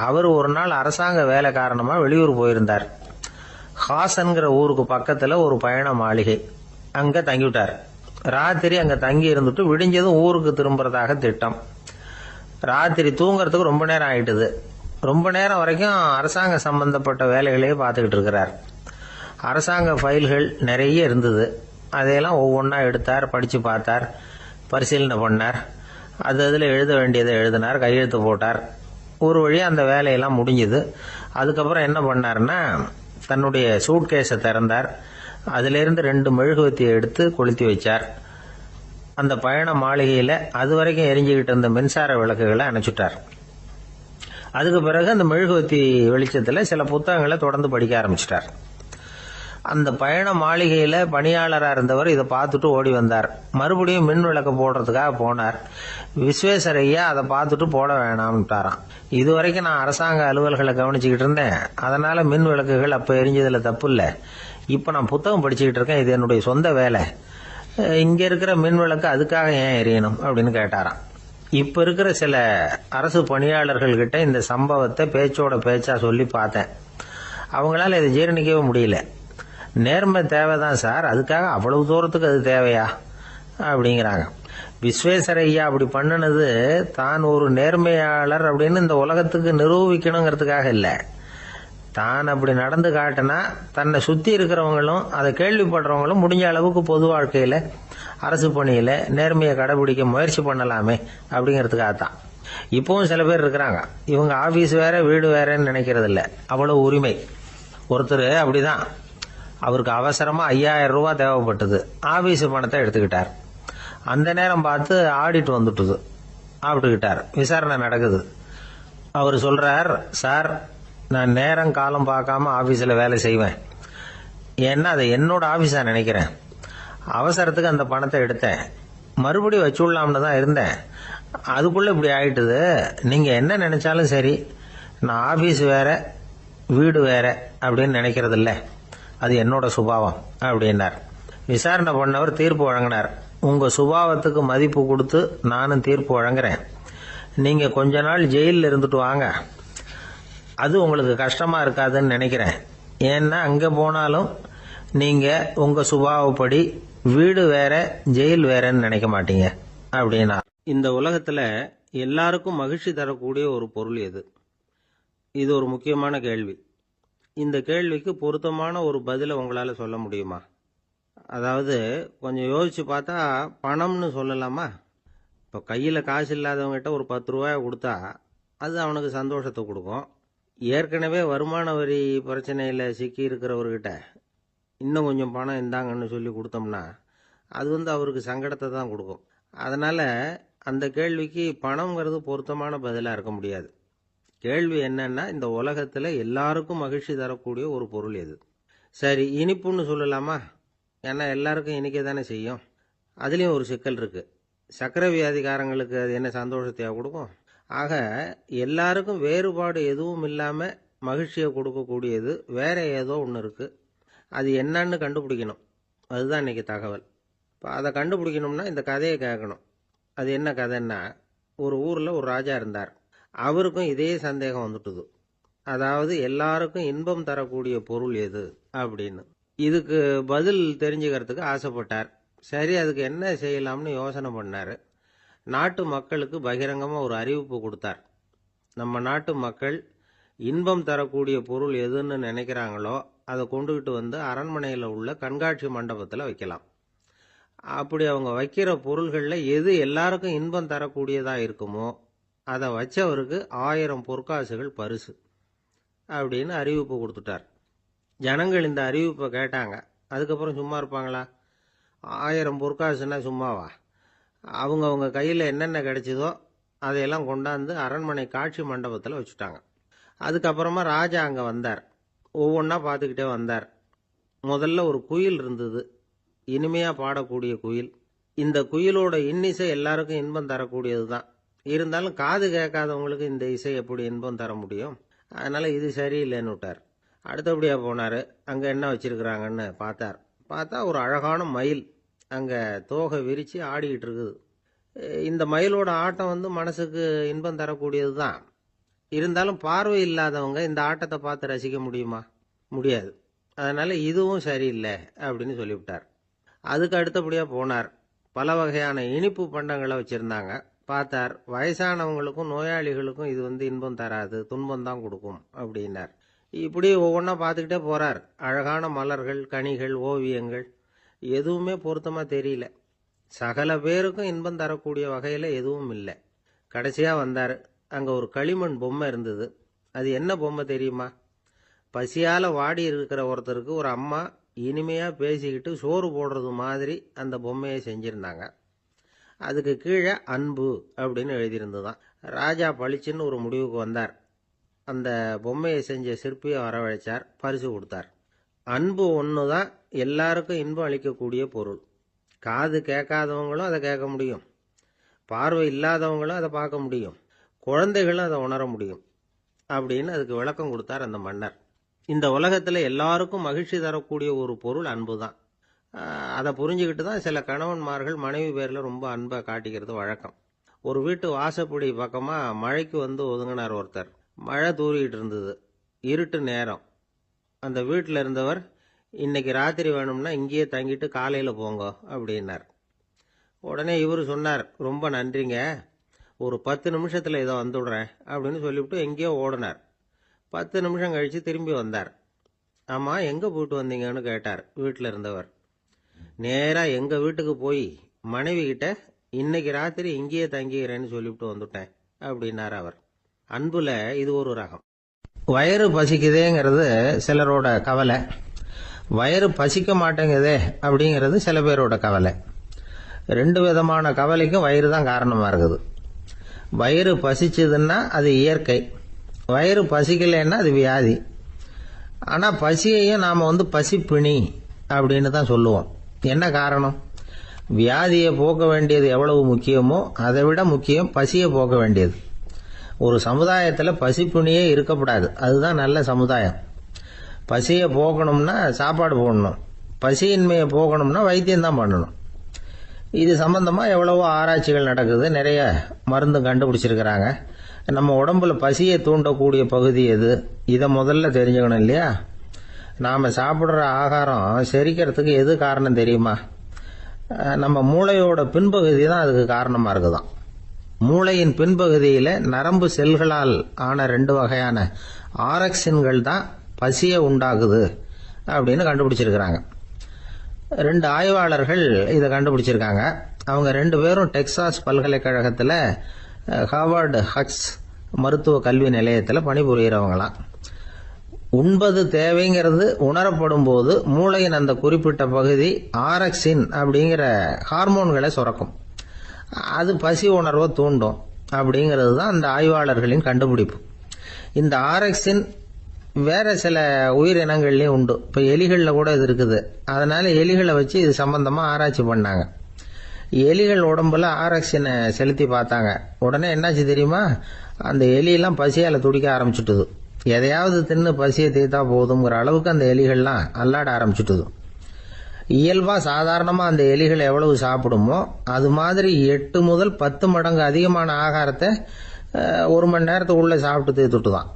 அவர் ஒரு நாள் அரசாங்க வேலை காரணமா வெளியூர் போயிருந்தார். ஹாசன்கிற ஊருக்கு பக்கத்துல ஒரு பயண மாளிகை, அங்க தங்கிவிட்டார். ராத்திரி அங்க தங்கி இருந்துட்டு விடிஞ்சதும் ஊருக்கு திரும்புறதாக திட்டம். ராத்திரி தூங்கறதுக்கு ரொம்ப நேரம் ஆயிட்டுது. ரொம்ப நேரம் வரைக்கும் அரசாங்க சம்பந்தப்பட்ட வேலைகளையே பார்த்துக்கிட்டு இருக்கிறார். அரசாங்க ஃபைல்கள் நிறைய இருந்தது. அதையெல்லாம் ஒவ்வொன்றா எடுத்தார், படித்து பார்த்தார், பரிசீலனை பண்ணார். அதில் எழுத வேண்டியதை எழுதினார், கையெழுத்து போட்டார். ஒரு வழியாக அந்த வேலையெல்லாம் முடிஞ்சுது. அதுக்கப்புறம் என்ன பண்ணார்னா, தன்னுடைய சூட்கேஸை திறந்தார். அதிலிருந்து 2 மெழுகுவத்தியை எடுத்து கொளுத்தி வச்சார். அந்த பயண மாளிகையில் அது வரைக்கும் எரிஞ்சுக்கிட்டு இருந்த மின்சார விளக்குகளை அணைச்சுட்டார். அதுக்கு பிறகு அந்த மெழுகுவத்தி வெளிச்சத்தில் சில புத்தகங்களை தொடர்ந்து படிக்க ஆரம்பிச்சிட்டார். அந்த பயண மாளிகையில் பணியாளராக இருந்தவர் இதை பார்த்துட்டு ஓடி வந்தார். மறுபடியும் மின் விளக்கு போடுறதுக்காக போனார். விஸ்வேஸ்வரய்யா அதை பார்த்துட்டு போட வேணாம்ட்டாராம். இதுவரைக்கும் நான் அரசாங்க அலுவல்களை கவனிச்சுக்கிட்டு இருந்தேன், அதனால மின் விளக்குகள் அப்போ எரிஞ்சதில் தப்பு இல்லை. இப்போ நான் புத்தகம் படிச்சுக்கிட்டு இருக்கேன், இது என்னுடைய சொந்த வேலை, இங்கே இருக்கிற மின் விளக்கு அதுக்காக ஏன் எரியணும் அப்படின்னு கேட்டாராம். இப்போ இருக்கிற சில அரசு பணியாளர்கள்கிட்ட இந்த சம்பவத்தை பேச்சோட பேச்சா சொல்லி பார்த்தேன். அவங்களால இதை ஜீரணிக்கவே முடியல. நேர்மை தேவைதான் சார், அதுக்காக அவ்வளவு தூரத்துக்கு அது தேவையா அப்படிங்கிறாங்க. விஸ்வேஸ்வரய்யா அப்படி பண்ணினது தான் ஒரு நேர்மையாளர் அப்படின்னு இந்த உலகத்துக்கு நிரூபிக்கணுங்கிறதுக்காக இல்லை. தான் அப்படி நடந்து காட்டினா தன்னை சுற்றி இருக்கிறவங்களும் அதை கேள்விப்படுறவங்களும் முடிஞ்ச அளவுக்கு பொது வாழ்க்கையில் அரசு பணியில் நேர்மையை கடைபிடிக்க முயற்சி பண்ணலாமே அப்படிங்கிறதுக்காகத்தான். இப்பவும் சில பேர் இருக்கிறாங்க, இவங்க ஆபீஸ் வேற வீடு வேறன்னு நினைக்கிறது இல்லை, அவ்வளவு உரிமை. ஒருத்தர் அப்படிதான், அவருக்கு அவசரமா 5000 ரூபாய் தேவைப்பட்டது. ஆபீஸ் பணத்தை எடுத்துக்கிட்டார். அந்த நேரம் பார்த்து ஆடிட் வந்துட்டுது. ஆப்பிட்டுக்கிட்டார். விசாரணை நடக்குது. அவர் சொல்றார், சார் நான் நேரம் காலம் பார்க்காம ஆபீஸில் வேலை செய்வேன், ஏன்னா அதை என்னோட ஆபீஸா நினைக்கிறேன். அவசரத்துக்கு அந்த பணத்தை எடுத்தேன், மறுபடியும் வச்சுடலாம்னு தான் இருந்தேன், அதுக்குள்ள இப்படி ஆயிட்டுது. நீங்க என்ன நினைச்சாலும் சரி, நான் ஆபீஸ் வேற வீடு வேற அப்படின்னு நினைக்கிறது இல்லை, அது என்னோட சுபாவம் அப்படின்னார். விசாரணை பண்ணவர் தீர்ப்பு வழங்கினார். உங்க சுபாவத்துக்கு மதிப்பு கொடுத்து நானும் தீர்ப்பு வழங்குறேன். நீங்க கொஞ்ச நாள் ஜெயிலில் இருந்துட்டு வாங்க, அது உங்களுக்கு கஷ்டமா இருக்காதுன்னு நினைக்கிறேன். ஏன்னா அங்க போனாலும் நீங்க உங்க சுபாவப்படி வீடு வேற ஜெயில் வேறன்னு நினைக்க மாட்டீங்க அப்படின்னா. இந்த உலகத்துல எல்லாருக்கும் மகிழ்ச்சி தரக்கூடிய ஒரு பொருள் எது? இது ஒரு முக்கியமான கேள்வி. இந்த கேள்விக்கு பொருத்தமான ஒரு பதிலை உங்களால சொல்ல முடியுமா? அதாவது கொஞ்சம் யோசிச்சு பார்த்தா பணம்னு சொல்லலாமா? இப்போ கையில் காசு இல்லாதவங்ககிட்ட ஒரு 10 ரூபாயை கொடுத்தா அது அவனுக்கு சந்தோஷத்தை கொடுக்கும். ஏற்கனவே வருமான வரி பிரச்சனையில் சிக்கி இருக்கிறவர்கிட்ட இன்னும் கொஞ்சம் பணம் இந்தாங்கன்னு சொல்லி கொடுத்தோம்னா அது அவருக்கு சங்கடத்தை தான் கொடுக்கும். அதனால் அந்த கேள்விக்கு பணம்ங்கிறது பொருத்தமான பதிலாக இருக்க முடியாது. கேள்வி என்னன்னா, இந்த உலகத்தில் எல்லாருக்கும் மகிழ்ச்சி தரக்கூடிய ஒரு பொருள் எது? சரி, இனிப்புன்னு சொல்லலாமா? ஏன்னா எல்லாருக்கும் இனிக்க தானே செய்யும். அதுலேயும் ஒரு சிக்கல் இருக்குது. சர்க்கரை வியாதிக்காரங்களுக்கு அது என்ன சந்தோஷத்தையாக கொடுக்கும்? ஆக எல்லாருக்கும் வேறுபாடு எதுவும் இல்லாமல் மகிழ்ச்சியை கொடுக்கக்கூடியது வேற ஏதோ ஒன்று இருக்குது. அது என்னன்னு கண்டுபிடிக்கணும். அதுதான் இன்றைக்கி தகவல். இப்போ அதை கண்டுபிடிக்கணும்னா இந்த கதையை கேட்கணும். அது என்ன கதைன்னா, ஒரு ஊரில் ஒரு ராஜா இருந்தார். அவருக்கும் இதே சந்தேகம் வந்துட்டுது. அதாவது எல்லாருக்கும் இன்பம் தரக்கூடிய பொருள் எது அப்படின்னு. இதுக்கு பதில் தெரிஞ்சுக்கிறதுக்கு ஆசைப்பட்டார். சரி, அதுக்கு என்ன செய்யலாம்னு யோசனை பண்ணார். நாட்டு மக்களுக்கு பகிரங்கமாக ஒரு அறிவிப்பு கொடுத்தார். நம்ம நாட்டு மக்கள் இன்பம் தரக்கூடிய பொருள் எதுன்னு நினைக்கிறாங்களோ அதை கொண்டுகிட்டு வந்து அரண்மனையில் உள்ள கண்காட்சி மண்டபத்தில் வைக்கலாம். அப்படி அவங்க வைக்கிற பொருள்களில் எது எல்லாருக்கும் இன்பம் தரக்கூடியதாக இருக்குமோ அதை வச்சவருக்கு 1000 பொற்காசுகள் பரிசு அப்படின்னு அறிவிப்பு கொடுத்துட்டார். ஜனங்கள் இந்த அறிவிப்பை கேட்டாங்க. அதுக்கப்புறம் சும்மா இருப்பாங்களா? 1000 பொற்காசுன்னா சும்மாவா? அவங்க கையில் என்னென்ன கிடைச்சதோ அதையெல்லாம் கொண்டாந்து அரண்மனை காட்சி மண்டபத்தில் வச்சுட்டாங்க. அதுக்கப்புறமா ராஜா அங்கே வந்தார். ஒவ்வொன்றா பார்த்துக்கிட்டே வந்தார். முதல்ல ஒரு குயில் இருந்தது, இனிமையாக பாடக்கூடிய குயில். இந்த குயிலோட இன்னிசை எல்லாருக்கும் இன்பம் தரக்கூடியது தான். இருந்தாலும் காது கேட்காதவங்களுக்கு இந்த இசை எப்படி இன்பம் தர முடியும்? அதனால் இது சரியில்லைன்னு விட்டார். அடுத்தபடியாக போனார். அங்கே என்ன வச்சுருக்குறாங்கன்னு பார்த்தா ஒரு அழகான மயில் அங்கே தோகை விரித்து ஆடிக்கிட்டு இருக்குது. இந்த மயிலோட ஆட்டம் மனசுக்கு இன்பம் தரக்கூடியது தான். இருந்தாலும் பார்வை இல்லாதவங்க இந்த ஆட்டத்தை பார்த்து ரசிக்க முடியுமா? முடியாது. அதனால் இதுவும் சரியில்லை அப்படின்னு சொல்லிவிட்டார். அதுக்கு அடுத்தபடியாக போனார். பல வகையான இனிப்பு பண்டங்களை வச்சுருந்தாங்க. பார்த்தார், வயசானவங்களுக்கும் நோயாளிகளுக்கும் இது இன்பம் தராது, துன்பம் தான் கொடுக்கும் அப்படின்னார். இப்படி ஒவ்வொன்றா பார்த்துக்கிட்டே போகிறார். அழகான மலர்கள், கனிகள், ஓவியங்கள் எதுவுமே பொருத்தமாக தெரியல. சகல பேருக்கும் இன்பம் தரக்கூடிய வகையில் எதுவும் இல்லை. கடைசியாக வந்தார். அங்கே ஒரு களிமண் பொம்மை இருந்தது. அது என்ன பொம்மை தெரியுமா? பசியால் வாடி இருக்கிற ஒருத்தருக்கு ஒரு அம்மா இனிமையாக பேசிக்கிட்டு சோறு போடுறது மாதிரி அந்த பொம்மையை செஞ்சுருந்தாங்க. அதுக்கு கீழே அன்பு அப்படின்னு எழுதியிருந்துதான். ராஜா பளிச்சுன்னு ஒரு முடிவுக்கு வந்தார். அந்த பொம்மையை செஞ்ச சிற்பியை வரவழைச்சார், பரிசு கொடுத்தார். அன்பு ஒன்று தான் எல்லாருக்கும் இன்பம் அளிக்கக்கூடிய பொருள். காது கேட்காதவங்களும் அதை கேட்க முடியும், பார்வை இல்லாதவங்களும் அதை பார்க்க முடியும், குழந்தைகளும் அதை உணர முடியும் அப்படின்னு அதுக்கு விளக்கம் கொடுத்தார் அந்த மன்னர். இந்த உலகத்தில் எல்லாருக்கும் மகிழ்ச்சி தரக்கூடிய ஒரு பொருள் அன்பு தான். அதை புரிஞ்சுக்கிட்டு தான் சில கணவன்மார்கள் மனைவி பேரில் ரொம்ப அன்பை காட்டிக்கிறது வழக்கம். ஒரு வீட்டு வாசப்படி பக்கமாக மழைக்கு ஒதுங்கினார் ஒருத்தர். மழை தூரிக்கிட்டு இருந்தது, இருட்டு நேரம். அந்த வீட்டில் இருந்தவர், இன்னைக்கு ராத்திரி வேணும்னா இங்கேயே தங்கிட்டு காலையில் போங்க அப்படின்னார். உடனே இவர் சொன்னார், ரொம்ப நன்றிங்க, ஒரு 10 நிமிஷத்தில் இதை வந்துடுறேன் அப்படின்னு சொல்லிவிட்டு எங்கேயோ ஓடினார். 10 நிமிஷம் கழித்து திரும்பி வந்தார். ஆமாம், எங்கே போயிட்டு வந்தீங்கன்னு கேட்டார் வீட்டில் இருந்தவர். நேராக எங்கள் வீட்டுக்கு போய் மனைவி கிட்ட இன்னைக்கு ராத்திரி இங்கேயே தங்கிக்கிறேன்னு சொல்லிவிட்டு வந்துட்டேன் அப்படின்னார் அவர். அன்புல இது ஒரு ரகம். வயிறு பசிக்குதேங்கிறது சிலரோட கவலை, வயிறு பசிக்க மாட்டேங்குதே அப்படிங்கிறது சில பேரோட கவலை. 2 விதமான கவலைக்கும் வயிறு தான் காரணமாக இருக்குது. வயிறு பசிச்சதுன்னா அது இயற்கை, வயிறு பசிக்கலைன்னா அது வியாதி. ஆனால் பசியையும் நாம் பசிப்பிணி அப்படின்னு தான் சொல்லுவோம். என்ன காரணம்? வியாதியை போக்க வேண்டியது எவ்வளவு முக்கியமோ அதை விட முக்கியம் பசியை போக்க வேண்டியது. ஒரு சமுதாயத்தில் பசிப்பிணியே இருக்கக்கூடாது, அதுதான் நல்ல சமுதாயம். பசியை போக்கணும்னா சாப்பாடு போடணும், பசியின்மையை போகணும்னா வைத்தியம்தான் பண்ணணும். இது சம்பந்தமாக எவ்வளவோ ஆராய்ச்சிகள் நடக்குது, நிறைய மருந்து கண்டுபிடிச்சிருக்கிறாங்க. நம்ம உடம்புல பசியை தூண்டக்கூடிய பகுதி எது, இதை முதல்ல தெரிஞ்சுக்கணும் இல்லையா? நாம் சாப்பிட்ற ஆகாரம் செரிக்கிறதுக்கு எது காரணம் தெரியுமா? நம்ம மூளையோட பின்பகுதி தான் அதுக்கு காரணமாக இருக்குதான். மூளையின் பின்பகுதியில் நரம்பு செல்களால் ஆன 2 வகையான ஆரக்சின்கள் தான் பசியை உண்டாக்குது அப்படின்னு கண்டுபிடிச்சிருக்கிறாங்க. 2 ஆய்வாளர்கள் இதை கண்டுபிடிச்சிருக்காங்க. அவங்க 2 பேரும் டெக்சாஸ் பல்கலைக்கழகத்தில் ஹார்வர்டு ஹக்ஸ் மருத்துவ கல்வி நிலையத்தில் பணிபுரிகிறவங்களாம். உண்பது தேவைங்கிறது உணரப்படும் போது மூளையின் அந்த குறிப்பிட்ட பகுதி ஆரக்சின் அப்படிங்கிற ஹார்மோன்களை சுரக்கும். அது பசி உணர்வை தூண்டும் அப்படிங்கிறது தான் அந்த ஆய்வாளர்களின் கண்டுபிடிப்பு. இந்த ஆரக்சின் வேற சில உயிரினங்கள்லையும் உண்டு. இப்போ எலிகளில் கூட இது இருக்குது. அதனால எலிகளை வச்சு இது சம்பந்தமாக ஆராய்ச்சி பண்ணாங்க. எலிகள் உடம்புல ஆரக்சினை செலுத்தி பார்த்தாங்க. உடனே என்னாச்சு தெரியுமா? அந்த எலியெல்லாம் பசியால் துடிக்க ஆரம்பிச்சுட்டுது. எதையாவது தின்னு பசியை தீர்த்தா போதுங்கிற அளவுக்கு அந்த எலிகள்லாம் அல்லாட ஆரம்பிச்சுட்டுது. இயல்பாக சாதாரணமாக அந்த எலிகள் எவ்வளவு சாப்பிடுமோ அது மாதிரி 8 முதல் 10 மடங்கு அதிகமான ஆகாரத்தை 1 மணி நேரத்துக்குள்ளே சாப்பிட்டு தீர்த்துட்டு தான்.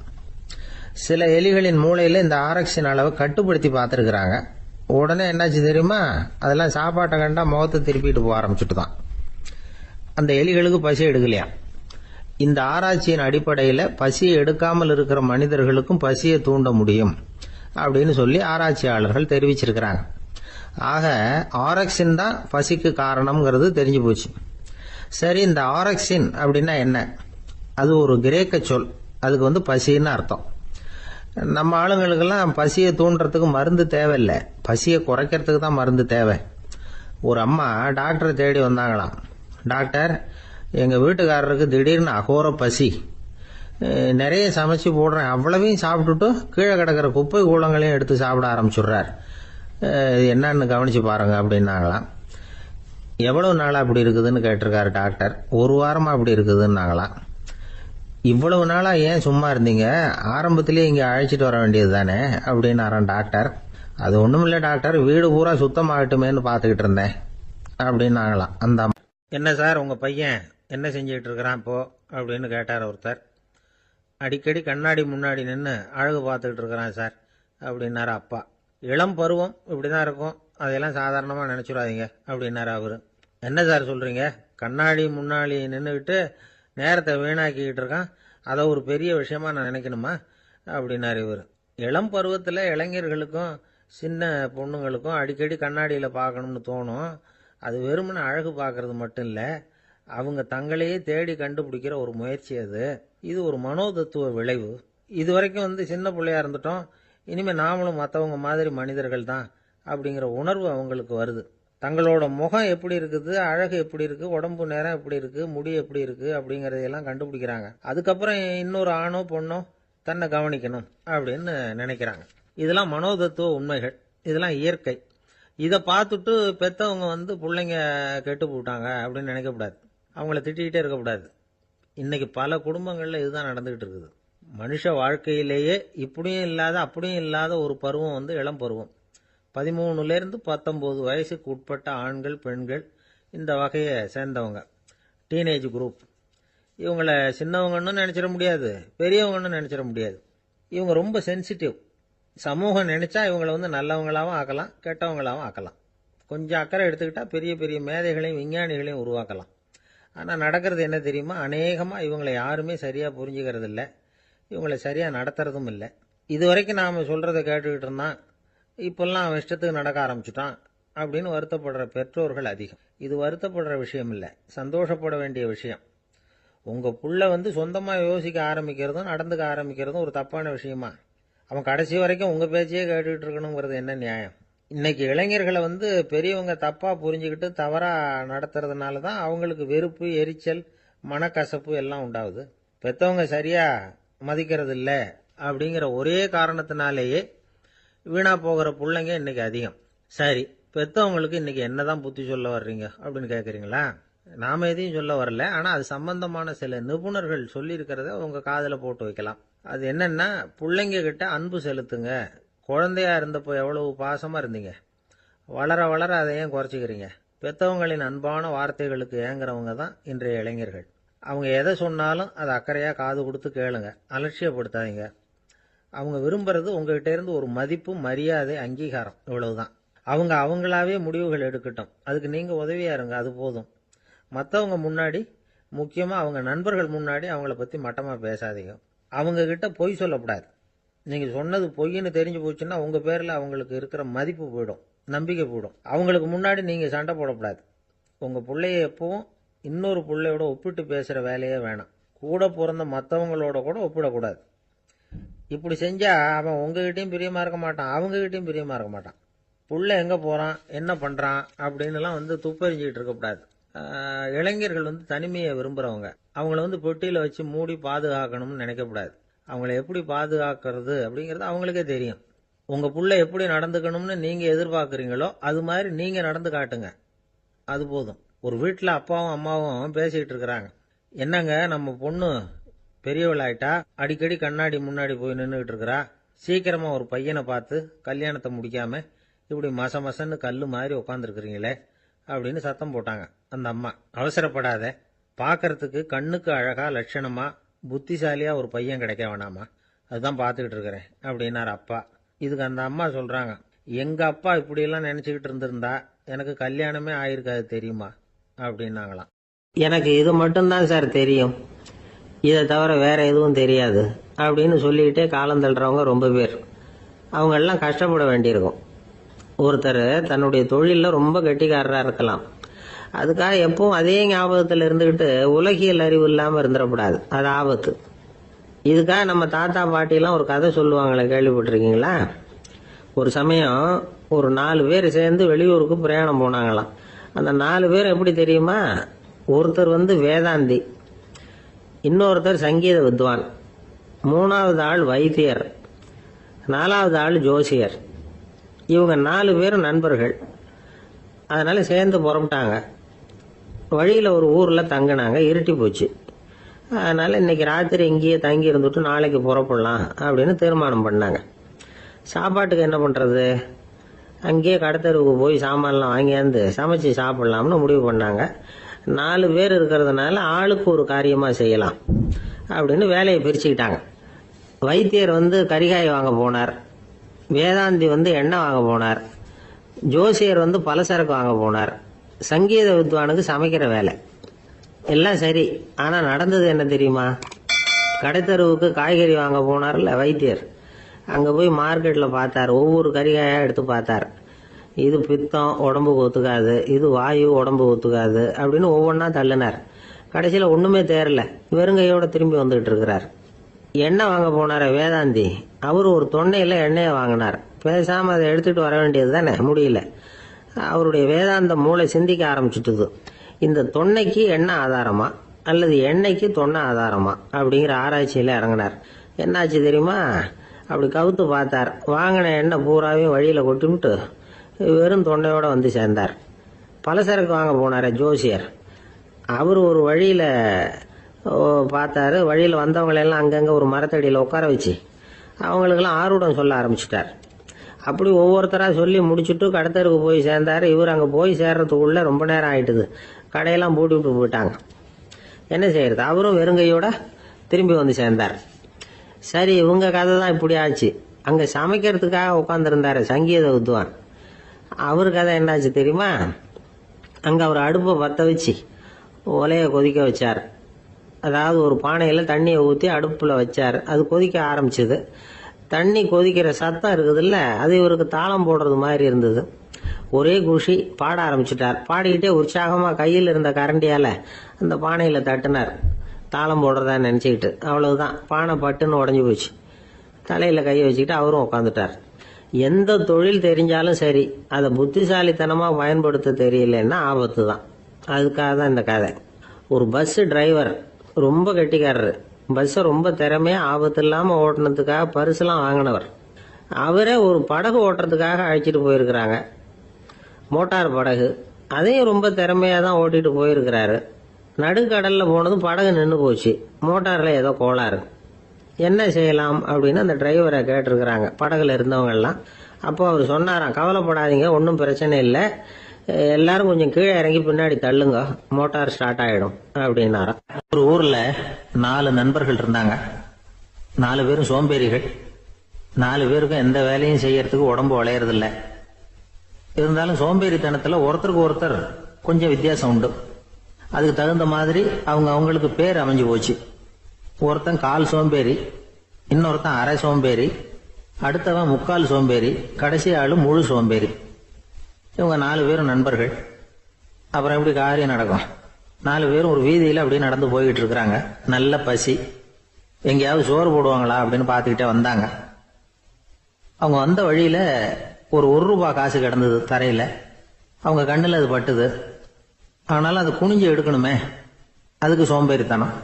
சில எலிகளின் மூளையில் இந்த ஆரக்சின் அளவை கட்டுப்படுத்தி பார்த்துருக்குறாங்க. உடனே என்னாச்சு தெரியுமா, அதெல்லாம் சாப்பாட்டை கண்டா முகத்தை திருப்பிட்டு போக ஆரம்பிச்சுட்டு தான். அந்த எலிகளுக்கு பசி எடுக்கலையா. இந்த ஆராய்ச்சியின் அடிப்படையில் பசியை எடுக்காமல் இருக்கிற மனிதர்களுக்கும் பசியை தூண்ட முடியும் அப்படின்னு சொல்லி ஆராய்ச்சியாளர்கள் தெரிவிச்சிருக்கிறாங்க. ஆக ஆரக்சின் தான் பசிக்கு காரணம்ங்கிறது தெரிஞ்சு போச்சு. சரி, இந்த ஆரக்சின் அப்படின்னா என்ன? அது ஒரு கிரேக்க சொல். அதுக்கு பசின்னு அர்த்தம். நம்ம ஆளுங்களுக்கெல்லாம் பசியை தூண்டுறதுக்கு மருந்து தேவையில்லை, பசியை குறைக்கிறதுக்கு தான் மருந்து தேவை. ஒரு அம்மா டாக்டரை தேடி வந்தாங்களாம். டாக்டர், எங்கள் வீட்டுக்காரருக்கு திடீர்னு அகோர பசி, நிறைய சமைச்சு போடுறேன், அவ்வளவையும் சாப்பிட்டுட்டு கீழே கிடக்கிற குப்பை கூலங்களையும் எடுத்து சாப்பிட ஆரம்பிச்சுடுறார், என்னன்னு கவனிச்சு பாருங்க அப்படின்னாங்களாம். எவ்வளவு நாளாக அப்படி இருக்குதுன்னு கேட்டிருக்காரு டாக்டர். 1 வாரமாக அப்படி இருக்குதுன்னாங்களாம். இவ்வளவு நாளாக ஏன் சும்மா இருந்தீங்க, ஆரம்பத்திலேயே இங்கே அழைச்சிட்டு வர வேண்டியது தானே அப்படின்னாரான் டாக்டர். அது ஒன்றும் இல்லை டாக்டர், வீடு பூரா சுத்தமாகட்டுமேன்னு பார்த்துக்கிட்டு இருந்தேன் அப்படின்னாங்களாம் அந்த அம்மா. என்ன சார் உங்கள் பையன் என்ன செஞ்சுக்கிட்டு இருக்கிறான் இப்போ அப்படின்னு கேட்டார் ஒருத்தர். அடிக்கடி கண்ணாடி முன்னாடி நின்று அழகு பார்த்துக்கிட்டு இருக்கிறான் சார் அப்படின்னாரு அப்பா. இளம் பருவம் இப்படி தான் இருக்கும், அதையெல்லாம் சாதாரணமாக நினச்சிடாதீங்க அப்படின்னாரு அவர். என்ன சார் சொல்கிறீங்க, கண்ணாடி முன்னாடி நின்றுக்கிட்டு நேரத்தை வீணாக்கிக்கிட்டு இருக்கான், அதை ஒரு பெரிய விஷயமா நான் நினைக்கணுமா அப்படின்னாரு இவர். இளம் பருவத்தில் இளைஞர்களுக்கும் சின்ன பொண்ணுங்களுக்கும் அடிக்கடி கண்ணாடியில் பார்க்கணும்னு தோணும். அது வெறுமனே அழகு பார்க்கறது மட்டும் இல்லை, அவங்க தங்களையே தேடி கண்டுபிடிக்கிற ஒரு முயற்சி அது. இது ஒரு மனோதத்துவ விளைவு. இது வரைக்கும் சின்ன பிள்ளையா இருந்துட்டோம், இனிமேல் நாமளும் மற்றவங்க மாதிரி மனிதர்கள் தான் அப்படிங்கிற உணர்வு அவங்களுக்கு வருது. தங்களோட முகம் எப்படி இருக்குது, அழகு எப்படி இருக்குது, உடம்பு நேரம் எப்படி இருக்குது, முடி எப்படி இருக்குது அப்படிங்கிறதையெல்லாம் கண்டுபிடிக்கிறாங்க. அதுக்கப்புறம் இன்னொரு ஆணோ பொண்ணோ தன்னை கவனிக்கணும் அப்படின்னு நினைக்கிறாங்க. இதெல்லாம் மனோதத்துவ உண்மைகள், இதெல்லாம் இயற்கை. இதை பார்த்துட்டு பெற்றவங்க பிள்ளைங்க கெட்டு போட்டாங்க அப்படின்னு நினைக்கக்கூடாது, அவங்கள திட்டிக்கிட்டே இருக்கக்கூடாது. இன்னைக்கு பல குடும்பங்களில் இதுதான் நடந்துகிட்டு இருக்குது. மனுஷ வாழ்க்கையிலேயே இப்படியும் இல்லாத அப்படியும் இல்லாத ஒரு பருவம் இளம் பருவம். 13லேருந்து 19 வயசுக்கு உட்பட்ட ஆண்கள் பெண்கள் இந்த வகையை சேர்ந்தவங்க, டீனேஜ் குரூப். இவங்கள சின்னவங்கன்னு நினச்சிட முடியாது, பெரியவங்கன்னு நினச்சிட முடியாது. இவங்க ரொம்ப சென்சிட்டிவ். சமூகம் நினைச்சா இவங்களை நல்லவங்களாகவும் ஆக்கலாம், கெட்டவங்களாகவும் ஆக்கலாம். கொஞ்சம் அக்கறை எடுத்துக்கிட்டால் பெரிய பெரிய மேதைகளையும் விஞ்ஞானிகளையும் உருவாக்கலாம். ஆனால் நடக்கிறது என்ன தெரியுமா, அநேகமாக இவங்களை யாருமே சரியாக புரிஞ்சுக்கிறது இல்லை, இவங்களை சரியாக நடத்துறதும் இல்லை. இது வரைக்கும் நாம் சொல்கிறத கேட்டுக்கிட்டு இருந்தான், இப்பெல்லாம் அவன் இஷ்டத்துக்கு நடக்க ஆரம்பிச்சுட்டான் அப்படின்னு வருத்தப்படுற பெற்றோர்கள் அதிகம். இது வருத்தப்படுற விஷயம் இல்லை, சந்தோஷப்பட வேண்டிய விஷயம். உங்கள் புள்ள சொந்தமாக யோசிக்க ஆரம்பிக்கிறதும் நடந்துக்க ஆரம்பிக்கிறதும் ஒரு தப்பான விஷயமா? அவன் கடைசி வரைக்கும் உங்கள் பேச்சையே கேட்டுக்கிட்டு இருக்கணுங்கிறது என்ன நியாயம்? இன்னைக்கு இளைஞர்களை பெரியவங்க தப்பாக புரிஞ்சுக்கிட்டு தவறாக நடத்துறதுனால தான் அவங்களுக்கு வெறுப்பு, எரிச்சல், மனக்கசப்பு எல்லாம் உண்டாகுது. பெற்றவங்க சரியாக மதிக்கிறது இல்லை அப்படிங்கிற ஒரே காரணத்தினாலேயே வீணா போகிற பிள்ளைங்க இன்னைக்கு அதிகம். சரி, பெற்றவங்களுக்கு இன்னைக்கு என்னதான் புத்தி சொல்ல வர்றீங்க அப்படின்னு கேட்குறீங்களா? நாம எதையும் சொல்ல வரல, ஆனால் அது சம்பந்தமான சில நிபுணர்கள் சொல்லியிருக்கிறத உங்க காதில் போட்டு வைக்கலாம். அது என்னன்னா, பிள்ளைங்க கிட்ட அன்பு செலுத்துங்க. குழந்தையா இருந்தப்போ எவ்வளவு பாசமா இருந்தீங்க, வளர வளர அதை ஏன் குறைச்சிக்கிறீங்க? பெற்றவங்களின் அன்பான வார்த்தைகளுக்கு ஏங்குறவங்க தான் இன்றைய இளைஞர்கள். அவங்க எதை சொன்னாலும் அதை அக்கறையா காது கொடுத்து கேளுங்க, அலட்சியப்படுத்தாதீங்க. அவங்க விரும்புறது உங்ககிட்ட இருந்து ஒரு மதிப்பு, மரியாதை, அங்கீகாரம், இவ்வளவுதான். அவங்க அவங்களாவே முடிவுகள் எடுக்கட்டும், அதுக்கு நீங்க உதவியா இருங்க, அது போதும். மற்றவங்க முன்னாடி, முக்கியமா அவங்க நண்பர்கள் முன்னாடி அவங்கள பத்தி மட்டமா பேசாதீங்க. அவங்க கிட்ட பொய் சொல்லக்கூடாது. நீங்க சொன்னது பொய்ன்னு தெரிஞ்சு போச்சுன்னா உங்க பேர்ல அவங்களுக்கு இருக்கிற மதிப்பு போயிடும், நம்பிக்கை போயிடும். அவங்களுக்கு முன்னாடி நீங்க சண்டை போடக்கூடாது. உங்க பிள்ளைய எப்பவும் இன்னொரு பிள்ளையோட ஒப்பிட்டு பேசுற வேலையே வேணாம். கூட பிறந்த மற்றவங்களோட கூட ஒப்பிடக்கூடாது. இப்படி செஞ்சா அவன் உங்ககிட்டயும் பிரியமா இருக்க மாட்டான், அவங்ககிட்டயும் பிரியமா இருக்க மாட்டான். புள்ள எங்க போறான், என்ன பண்றான் அப்படின்னுலாம் துப்பறிஞ்சிக்கிட்டு இருக்கக்கூடாது. இளைஞர்கள் தனிமையை விரும்புறவங்க. அவங்கள பெட்டியில வச்சு மூடி பாதுகாக்கணும்னு நினைக்கக்கூடாது. அவங்கள எப்படி பாதுகாக்கிறது அப்படிங்கிறது அவங்களுக்கே தெரியும். உங்க புள்ள எப்படி நடந்துக்கணும்னு நீங்க எதிர்பார்க்குறீங்களோ அது மாதிரி நீங்க நடந்து காட்டுங்க, அது போதும். ஒரு வீட்டில் அப்பாவும் அம்மாவும் பேசிக்கிட்டு இருக்கிறாங்க. என்னங்க, நம்ம பொண்ணு பெரியவளாயிட்டா, அடிக்கடி கண்ணாடி முன்னாடி போய் நின்றுகிட்டு இருக்கிறா, சீக்கிரமா ஒரு பையனை பார்த்து கல்யாணத்தை முடிக்காம இப்படி மசன்னு கல்லு மாதிரி உட்காந்துருக்குறீங்களே அப்படின்னு சத்தம் போட்டாங்க அந்த அம்மா. அவசரப்படாத, பார்க்கறதுக்கு கண்ணுக்கு அழகா லட்சணமா புத்திசாலியாக ஒரு பையன் கிடைக்க வேணாமா, அதுதான் பார்த்துக்கிட்டு இருக்கிறேன் அப்படின்னார் அப்பா. இதுக்கு அந்த அம்மா சொல்கிறாங்க, எங்கள் அப்பா இப்படியெல்லாம் நினச்சிக்கிட்டு இருந்திருந்தா எனக்கு கல்யாணமே ஆயிருக்காது தெரியுமா அப்படின்னாங்களாம். எனக்கு இது மட்டும்தான் சார் தெரியும், இதை தவிர வேற எதுவும் தெரியாது அப்படின்னு சொல்லிக்கிட்டே காலம் தள்ளுறவங்க ரொம்ப பேர். அவங்கெல்லாம் கஷ்டப்பட வேண்டியிருக்கும். ஒருத்தர் தன்னுடைய தொழிலில் ரொம்ப கெட்டிக்காரராக இருக்கலாம், அதுக்காக எப்பவும் அதே ஞாபகத்தில் இருந்துக்கிட்டு உலகியல் அறிவு இல்லாமல் இருந்துடக்கூடாது, அது ஆபத்து. இதுக்காக நம்ம தாத்தா பாட்டிலாம் ஒரு கதை சொல்லுவாங்களே, கேள்விப்பட்டிருக்கீங்களா? ஒரு சமயம் ஒரு 4 பேர் சேர்ந்து வெளியூருக்கு பிரயாணம் போனாங்களாம். அந்த 4 பேர் எப்படி தெரியுமா? ஒருத்தர் வேதாந்தி, இன்னொருத்தர் சங்கீத வித்வான், 3வது ஆள் வைத்தியர், 4வது ஆள் ஜோசியர். இவங்க 4 பேரும் நண்பர்கள். அதனால சேர்ந்து புறப்பட்டாங்க. வழியில் ஒரு ஊரில் தங்கினாங்க. இருட்டி போச்சு. அதனால் இன்னைக்கு ராத்திரி இங்கேயே தங்கி இருந்துட்டு நாளைக்கு புறப்படலாம் அப்படின்னு தீர்மானம் பண்ணாங்க. சாப்பாட்டுக்கு என்ன பண்ணுறது? அங்கேயே கடத்தெருவுக்கு போய் சாமான்லாம் வாங்கியாந்து சமைச்சு சாப்பிட்லாம்னு முடிவு பண்ணாங்க. 4 பேர் இருக்கிறதுனால ஆளுக்கு ஒரு காரியமாக செய்யலாம் அப்படின்னு வேலையை பிரிச்சுக்கிட்டாங்க. வைத்தியர் கரிகாய் வாங்க போனார், வேதாந்தி எண்ணெய் வாங்க போனார், ஜோசியர் பலசரக்கு வாங்க போனார், சங்கீத வித்வானுக்கு சமைக்கிற வேலை. எல்லாம் சரி, ஆனால் நடந்தது என்ன தெரியுமா? கடைத்தெருவுக்கு காய்கறி வாங்க போனார்ல வைத்தியர், அங்கே போய் மார்க்கெட்டில் பார்த்தார். ஒவ்வொரு கறிகாயாக எடுத்து பார்த்தார். இது பித்தம், உடம்புக்கு ஒத்துக்காது, இது வாயு, உடம்பு ஒத்துக்காது அப்படின்னு ஒவ்வொன்றா தள்ளினார். கடைசியில் ஒன்றுமே தேரல, வெறுங்கையோட திரும்பி வந்துகிட்டு இருக்கிறார். எண்ணெய் வாங்க போனார வேதாந்தி, அவர் ஒரு தொண்டையில் எண்ணெயை வாங்கினார். பேசாமல் அதை எடுத்துகிட்டு வர வேண்டியது தானே, முடியல. அவருடைய வேதாந்த மூளை சிந்திக்க ஆரம்பிச்சுட்டுது. இந்த தொன்னைக்கு எண்ணெய் ஆதாரமா அல்லது எண்ணெய்க்கு தொன்னை ஆதாரமா அப்படிங்கிற ஆராய்ச்சியில் இறங்கினார். என்னாச்சு தெரியுமா? அப்படி கவுத்து பார்த்தார். வாங்கின எண்ணெய் பூராவையும் வழியில் கொட்டிவிட்டு வெறும் தொண்டையோடு சேர்ந்தார். பலசரக்கு வாங்க போனார் ஜோசியர், அவர் ஒரு வழியில் பார்த்தாரு. வழியில் வந்தவங்களெல்லாம் அங்கங்கே ஒரு மரத்தடியில் உட்கார வச்சு அவங்களுக்கெல்லாம் ஆர்வம் சொல்ல ஆரம்பிச்சிட்டார். அப்படி ஒவ்வொருத்தராக சொல்லி முடிச்சுட்டு கடத்தருக்கு போய் சேர்ந்தார். இவர் அங்கே போய் சேர்றதுக்குள்ளே ரொம்ப நேரம் ஆயிட்டுது. கடையெல்லாம் பூட்டி விட்டு போயிட்டாங்க. என்ன செய்யறது? அவரும் வெறுங்கையோட திரும்பி சேர்ந்தார். சரி, இவங்க கதை தான் இப்படி ஆச்சு. அங்கே சமைக்கிறதுக்காக உட்காந்துருந்தாரு சங்கீத வித்வான், அவர் கதை என்னாச்சு தெரியுமா? அங்கே அவர் அடுப்பை பற்ற வச்சு ஒலையை கொதிக்க வச்சார். அதாவது ஒரு பானையில் தண்ணியை ஊற்றி அடுப்பில் வச்சார். அது கொதிக்க ஆரம்பிச்சது. தண்ணி கொதிக்கிற சத்தம் இருக்குதுல்ல, அது இவருக்கு தாளம் போடுறது மாதிரி இருந்தது. ஒரே குஷி, பாட ஆரம்பிச்சிட்டார். பாடிக்கிட்டே உற்சாகமாக கையில் இருந்த கரண்டியால் அந்த பானையில் தட்டினார், தாளம் போடுறதா நினச்சிக்கிட்டு. அவ்வளவுதான், பானை பட்டுன்னு உடஞ்சி போச்சு. தலையில் கையை வச்சுக்கிட்டு அவரும் உட்காந்துட்டார். எந்த தொழில் தெரிஞ்சாலும் சரி, அதை புத்திசாலித்தனமாக பயன்படுத்த தெரியலன்னா ஆபத்து தான். அதுக்காக தான் இந்த கதை. ஒரு பஸ் டிரைவர் ரொம்ப கெட்டிக்காரரு. பஸ்ஸை ரொம்ப திறமையாக ஆபத்து இல்லாமல் ஓட்டினதுக்காக பரிசுலாம் வாங்கினவர். அவரே ஒரு படகு ஓட்டுறதுக்காக அழைச்சிட்டு போயிருக்கிறாங்க, மோட்டார் படகு. அதையும் ரொம்ப திறமையாக தான் ஓட்டிட்டு போயிருக்கிறாரு. நடுக்கடலில் போனதும் படகு நின்று போச்சு. மோட்டாரில் ஏதோ கோளாறு. என்ன செய்யலாம் அப்படின்னு அந்த டிரைவரை கேட்டிருக்கிறாங்க படகுல இருந்தவங்கெல்லாம். அப்போ அவர் சொன்னாராம், கவலைப்படாதீங்க, ஒன்றும் பிரச்சனை இல்லை, எல்லாரும் கொஞ்சம் கீழே இறங்கி பின்னாடி தள்ளுங்க, மோட்டார் ஸ்டார்ட் ஆகிடும் அப்படின்னாராம். ஒரு ஊரில் 4 நண்பர்கள் இருந்தாங்க. 4 பேரும் சோம்பேறிகள். 4 பேருக்கும் எந்த வேலையும் செய்யறதுக்கு உடம்பு வளையறதில்ல. இருந்தாலும் சோம்பேறித்தனத்தில் ஒருத்தருக்கு ஒருத்தர் கொஞ்சம் வித்தியாசம் உண்டு. அதுக்கு தகுந்த மாதிரி அவங்களுக்கு பேர் அமைஞ்சு போச்சு. ஒருத்தன் கால் சோம்பேறி, இன்னொருத்தன் அரை சோம்பேறி, அடுத்தவன் முக்கால் சோம்பேறி, கடைசி ஆளு முழு சோம்பேறி. இவங்க 4 பேரும் நண்பர்கள். அப்புறம் எப்படி காரியம் நடக்கும்? 4 பேரும் ஒரு வீதியில் அப்படியே நடந்து போய்கிட்டு இருக்கிறாங்க. நல்ல பசி. எங்கேயாவது சோறு போடுவாங்களா அப்படின்னு பார்த்துக்கிட்டே வந்தாங்க. அவங்க வந்த வழியில் ஒரு ₹1 காசு கிடந்தது தரையில். அவங்க கண்ணில் அது பட்டுது. ஆனாலும் அது குனிஞ்சு எடுக்கணுமே, அதுக்கு சோம்பேறித்தனம்.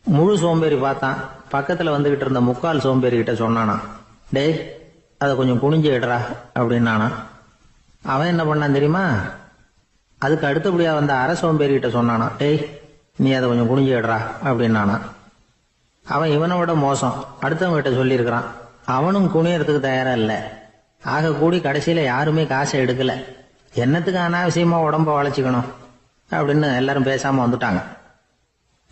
முழு சோம்பேறி பார்த்தான். பக்கத்தில் வந்துகிட்டு இருந்த முக்கால் சோம்பேறி கிட்ட சொன்னானா, டேய் அதை கொஞ்சம் குனிஞ்சு எடுறா அப்படின்னானா. அவன் என்ன பண்ணான் தெரியுமா? அதுக்கு அடுத்தபடியா வந்த அரை சோம்பேறி கிட்ட சொன்னானா, டேய் நீ அதை கொஞ்சம் குனிஞ்சு எடுறா அப்படின்னானா. அவன் இவனை விட மோசம், அடுத்தவங்க கிட்ட சொல்லியிருக்கிறான். அவனும் குனியறதுக்கு தயாரா இல்லை. ஆக கூடி கடைசியில யாருமே காசை எடுக்கல. என்னத்துக்கு அனாவசியமா உடம்ப வளைச்சிக்கணும் அப்படின்னு எல்லாரும் பேசாம வந்துட்டாங்க.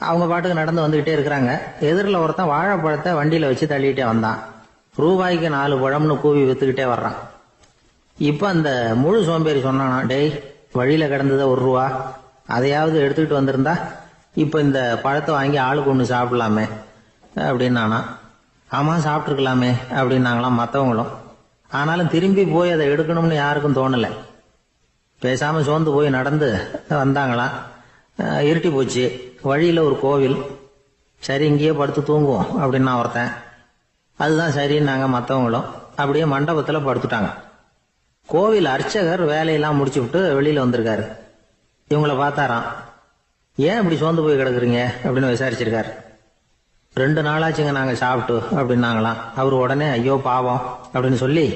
அவங்க பாட்டுக்கு நடந்து வந்துகிட்டே இருக்கிறாங்க. எதிரில் ஒருத்தன் வாழைப்பழத்தை வண்டியில வச்சு தள்ளிட்டே வந்தான். ரூபாய்க்கு 4 பழம்னு கூவி வித்துக்கிட்டே வர்றான். இப்ப அந்த முழு சோம்பேறி சொன்னானா, டேய், வழியில கிடந்தத 1 ரூபா, அதையாவது எடுத்துக்கிட்டு வந்திருந்தா இப்ப இந்த பழத்தை வாங்கி ஆளுக்கு ஒண்ணு சாப்பிடலாமே அப்படின்னானா. ஆமா, சாப்பிட்டுருக்கலாமே அப்படின்னாங்களாம் மற்றவங்களும். ஆனாலும் திரும்பி போய் அதை எடுக்கணும்னு யாருக்கும் தோணலை. பேசாம சோர்ந்து போய் நடந்து வந்தாங்களாம். இருட்டி போச்சு. வழியில ஒரு கோவில். சரி, இங்கேயே படுத்து தூங்குவோம் அப்படின்னா ஒருத்தன். அதுதான் சரின்னாங்க மற்றவங்களும். அப்படியே மண்டபத்துல படுத்துட்டாங்க. கோவில் அர்ச்சகர் வேலையெல்லாம் முடிச்சு விட்டு வெளியில வந்திருக்காரு. இவங்களை பார்த்தாராம். ஏன் இப்படி சோர்ந்து போய் கிடக்குறீங்க அப்படின்னு விசாரிச்சிருக்காரு. 2 நாளாச்சுங்க நாங்க சாப்பிட்டு அப்படின்னாங்களாம். அவர் உடனே ஐயோ பாவம் அப்படின்னு சொல்லி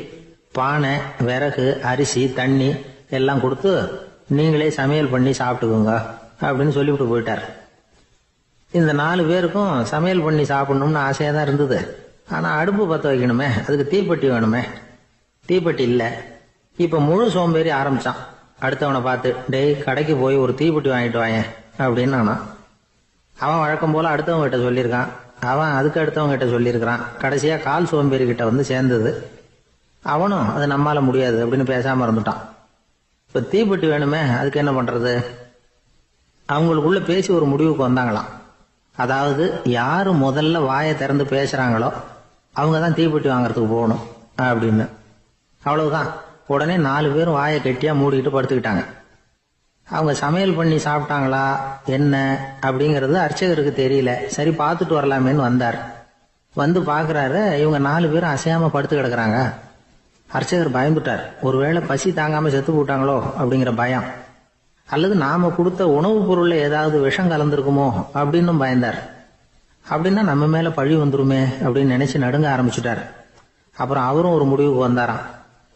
பானை, விறகு, அரிசி, தண்ணி எல்லாம் கொடுத்து நீங்களே சமையல் பண்ணி சாப்பிட்டுக்கோங்க அப்படின்னு சொல்லிவிட்டு போயிட்டார். இந்த 4 பேருக்கும் சமையல் பண்ணி சாப்பிடணும்னு ஆசையா தான் இருந்தது. ஆனா அடுப்பு பற்ற வைக்கணுமே, அதுக்கு தீப்பெட்டி வேணுமே. தீப்பெட்டி இல்ல. இப்ப முழு சோம்பேறி ஆரம்பிச்சான். அடுத்தவனை பார்த்து, டேய், கடைக்கு போய் ஒரு தீப்பெட்டி வாங்கிட்டு வாயேன் அப்படின்னு நானா. அவன் வழக்கம் போல அடுத்தவங்க கிட்ட சொல்லியிருக்கான். அவன் அதுக்கு அடுத்தவங்க கிட்ட சொல்லியிருக்கிறான். கடைசியா கால் சோம்பேறி கிட்ட வந்து சேர்ந்தது. அவனும் அது நம்மால முடியாது அப்படின்னு பேசாம இருந்துட்டான். இப்ப தீப்பெட்டி வேணுமே, அதுக்கு என்ன பண்றது? அவங்களுக்குள்ள பேசி ஒரு முடிவுக்கு வந்தாங்களாம். அதாவது யாரு முதல்ல வாயை திறந்து பேசுறாங்களோ அவங்க தான் தீப்பெட்டி வாங்கறதுக்கு போகணும் அப்படின்னு. அவ்வளவுதான். உடனே 4 பேரும் வாயை கெட்டியா மூடிக்கிட்டு படுத்துக்கிட்டாங்க. அவங்க சமையல் பண்ணி சாப்பிட்டாங்களா என்ன அப்படிங்கறது அர்ச்சகருக்கு தெரியல. சரி, பார்த்துட்டு வரலாமேன்னு வந்தார். வந்து பாக்குறாரு, இவங்க 4 பேரும் அசையாம படுத்து கிடக்குறாங்க. அர்ச்சகர் பயந்துட்டார். ஒருவேளை பசி தாங்காம செத்து போட்டாங்களோ அப்படிங்கிற பயம், அல்லது நாம கொடுத்த உணவுப் பொருள்ல ஏதாவது விஷம் கலந்துருக்குமோ அப்படின்னு பயந்தார். அப்படின்னா நம்ம மேல பழி வந்துருமே அப்படின்னு நினைச்சு நடுங்க ஆரம்பிச்சுட்டார். அப்புறம் அவரும் ஒரு முடிவுக்கு வந்தாராம்.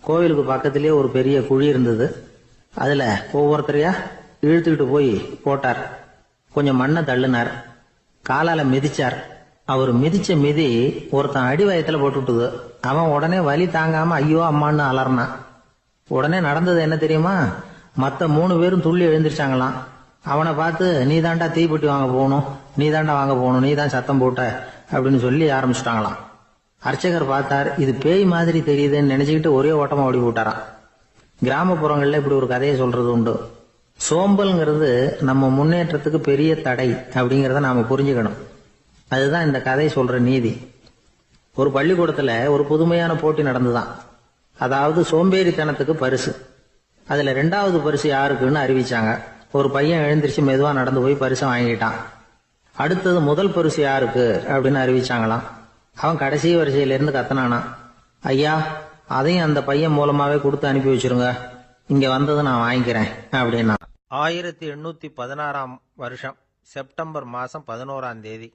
கோவிலுக்கு பக்கத்திலேயே ஒரு பெரிய குழி இருந்தது. அதுல ஒவ்வொருத்தரையா இழுத்துக்கிட்டு போய் போட்டார். கொஞ்சம் மண்ணை தள்ளினார். காலால மிதிச்சார். அவர் மிதிச்ச மிதி ஒருத்தன் அடி வயத்துல போட்டுவிட்டது. அவன் உடனே வலி தாங்காம ஐயோ அம்மான்னு அலறினான். உடனே நடந்தது என்ன தெரியுமா? மத்த 3 பேரும் துள்ளி எழுந்திருச்சாங்களாம். அவனை பார்த்து, நீ தாண்டா தீப்பெட்டி வாங்க போகணும், நீ தாண்டா வாங்க போகணும், நீ தான் சத்தம் போட்ட அப்படின்னு சொல்லி ஆரம்பிச்சுட்டாங்களாம். அர்ச்சகர் பார்த்தார். இது பேய் மாதிரி தெரியுதுன்னு நினைச்சுக்கிட்டு ஒரே ஓட்டமா ஓடி போட்டாராம். கிராமப்புறங்கள்ல இப்படி ஒரு கதையை சொல்றது உண்டு. சோம்பல்ங்கிறது நம்ம முன்னேற்றத்துக்கு பெரிய தடை அப்படிங்கறத நாம புரிஞ்சுக்கணும். அதுதான் இந்த கதை சொல்ற நீதி. ஒரு பள்ளிக்கூடத்துல ஒரு புதுமையான போட்டி நடந்துதான். அதாவது சோம்பேறித்தனத்துக்கு பரிசு. அதுல 2வது பரிசு யாருக்குன்னு அறிவிச்சாங்க. ஒரு பையன் எழுந்திருச்சு மெதுவா நடந்து போய் பரிசை வாங்கிட்டான். அடுத்தது முதல் பரிசு யாருக்கு அப்படின்னு அறிவிச்சாங்களாம். அவன் கடைசி வரிசையில இருந்து கத்தனானா, ஐயா, அதையும் அந்த பையன் மூலமாவே கொடுத்து அனுப்பி வச்சிருங்க, இங்க வந்தது நான் வாங்கிக்கிறேன் அப்படின்னா. 1816 வருஷம் செப்டம்பர் மாசம் 11ஆம் தேதி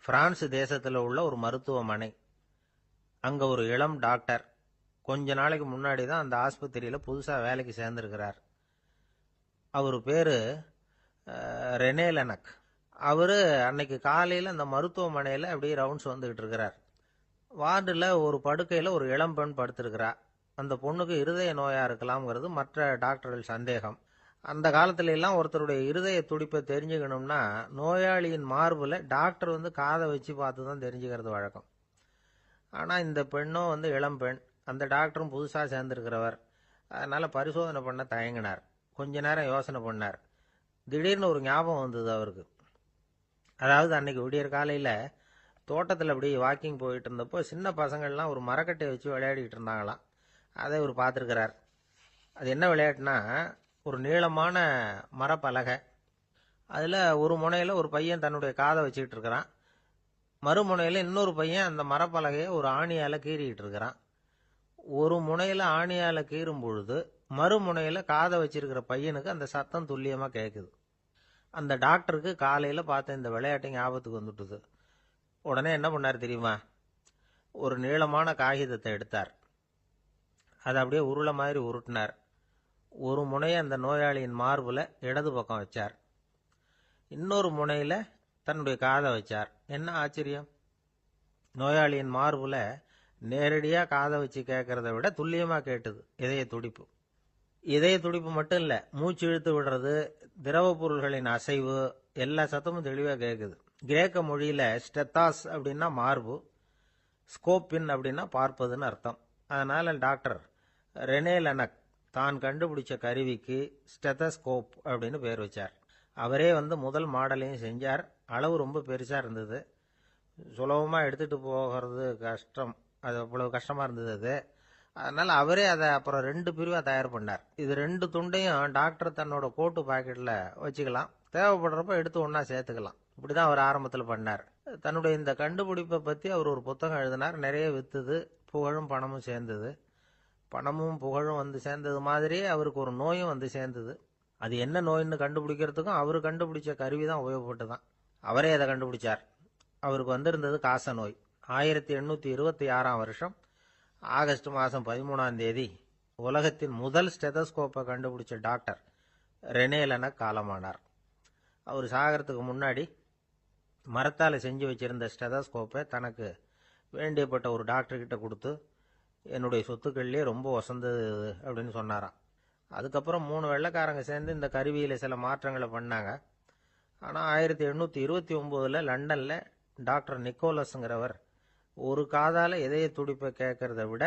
பிரான்ஸ் தேசத்துல உள்ள ஒரு மருத்துவமனை. அங்க ஒரு இளம் டாக்டர் கொஞ்ச நாளைக்கு முன்னாடி தான் அந்த ஆஸ்பத்திரியில புதுசா வேலைக்கு சேர்ந்திருக்கிறார். அவரு பேரு ரெனே லெனக். அவரு அன்னைக்கு காலையில அந்த மருத்துவமனையில அப்படியே ரவுண்ட்ஸ் வந்துகிட்டு இருக்கிறார். வார்டுல ஒரு படுக்கையில ஒரு இளம் பெண் படுத்திருக்கிறா. அந்த பொண்ணுக்கு இருதய நோயா இருக்கலாம்ங்கிறது மற்ற டாக்டர்கள் சந்தேகம். அந்த காலத்துல எல்லாம் ஒருத்தருடைய இருதய துடிப்பை தெரிஞ்சுக்கணும்னா நோயாளியின் மார்புல டாக்டர் வந்து காதை வச்சு பார்த்து தான் தெரிஞ்சுக்கிறது வழக்கம். ஆனா இந்த பெண்ணும் வந்து இளம் பெண், அந்த டாக்டரும் புதுசா சேர்ந்திருக்கிறவர். அதனால பரிசோதனை பண்ண தயங்கினார். கொஞ்ச நேரம் யோசனை பண்ணார். திடீர்னு ஒரு ஞாபகம் வந்தது அவருக்கு. அதாவது அன்னைக்கு விடியற் காலையில தோட்டத்தில் அப்படி வாக்கிங் போயிட்டு இருந்தப்போ சின்ன பசங்கள்லாம் ஒரு மரக்கட்டையை வச்சு விளையாடிட்டு இருந்தாங்களாம். அதை இவர் பார்த்துருக்கிறார். அது என்ன விளையாட்டுனா, ஒரு நீளமான மரப்பலகை, அதில் ஒரு முனையில் ஒரு பையன் தன்னுடைய காதை வச்சுக்கிட்டு இருக்கிறான், மறுமுனையில் இன்னொரு பையன் அந்த மரப்பலகையை ஒரு ஆணியால் கீறிக்கிட்டு இருக்கிறான். ஒரு முனையில் ஆணியால் கீறும் பொழுது மறுமுனையில் காதை வச்சிருக்கிற பையனுக்கு அந்த சத்தம் துல்லியமாக கேட்குது. அந்த டாக்டருக்கு காலையில் பார்த்த இந்த விளையாட்டு ஞாபகத்துக்கு வந்துட்டுது. உடனே என்ன பண்ணார் தெரியுமா? ஒரு நீளமான காகிதத்தை எடுத்தார். அதை அப்படியே உருளை மாதிரி உருட்டினார். ஒரு முனையை அந்த நோயாளியின் மார்புல இடது பக்கம் வச்சார். இன்னொரு முனையில தன்னுடைய காதை வச்சார். என்ன ஆச்சரியம்! நோயாளியின் மார்புல நேரடியா காதை வச்சு கேட்கறத விட துல்லியமா கேட்டது இதய துடிப்பு. இதய துடிப்பு மட்டும் இல்லை, மூச்சு இழுத்து விடுறது, திரவ பொருள்களின் அசைவு, எல்லா சத்தமும் தெளிவாக கேட்குது. கிரேக்க மொழியில் ஸ்டெத்தாஸ் அப்படின்னா மார்பு, ஸ்கோப்பின் அப்படின்னா பார்ப்பதுன்னு அர்த்தம். அதனால் டாக்டர் ரெனே லெனக் தான் கண்டுபிடிச்ச கருவிக்கு ஸ்டெத்தஸ்கோப் அப்படின்னு பேர் வச்சார். அவரே முதல் மாடலையும் செஞ்சார். அளவு ரொம்ப பெருசாக இருந்தது, சுலபமாக எடுத்துகிட்டு போகிறது கஷ்டம், அது அவ்வளவு கஷ்டமாக இருந்தது அது. அதனால் அவரே அதை அப்புறம் 2 பிரிவாக தயார் பண்ணார். இது 2 துண்டையும் டாக்டர் தன்னோட கோட்டு பாக்கெட்டில் வச்சுக்கலாம், தேவைப்படுறப்ப எடுத்து ஒன்றா சேர்த்துக்கலாம். இப்படி தான் அவர் ஆரம்பத்தில் பண்ணார். தன்னுடைய இந்த கண்டுபிடிப்பை பற்றி அவர் ஒரு புத்தகம் எழுதினார். நிறைய விற்றுது, புகழும் பணமும் சேர்ந்தது. பணமும் புகழும் சேர்ந்தது மாதிரியே அவருக்கு ஒரு நோயும் சேர்ந்தது. அது என்ன நோயின்னு கண்டுபிடிக்கிறதுக்கும் அவர் கண்டுபிடிச்ச கருவி தான் உபயோகப்பட்டு தான். அவரே அதை கண்டுபிடிச்சார். அவருக்கு வந்திருந்தது காச நோய். 1826 வருஷம் ஆகஸ்ட் மாதம் 13 உலகத்தின் முதல் ஸ்டெதஸ்கோப்பை கண்டுபிடிச்ச டாக்டர் ரெனே லெனக் காலமானார். அவர் சாகிறதுக்கு முன்னாடி மரத்தால் செஞ்சு வச்சிருந்த ஸ்டெதஸ்கோப்பை தனக்கு வேண்டியப்பட்ட ஒரு டாக்டர்கிட்ட கொடுத்து, என்னுடைய சொத்துக்கள்லேயே ரொம்ப வசந்தது அப்படின்னு சொன்னாராம். அதுக்கப்புறம் 3 வெள்ளைக்காரங்க சேர்ந்து இந்த கருவியில் சில மாற்றங்களை பண்ணாங்க. ஆனால் 1829 லண்டனில் டாக்டர் நிக்கோலஸுங்கிறவர் ஒரு காதால் இதய துடிப்பை கேட்கறத விட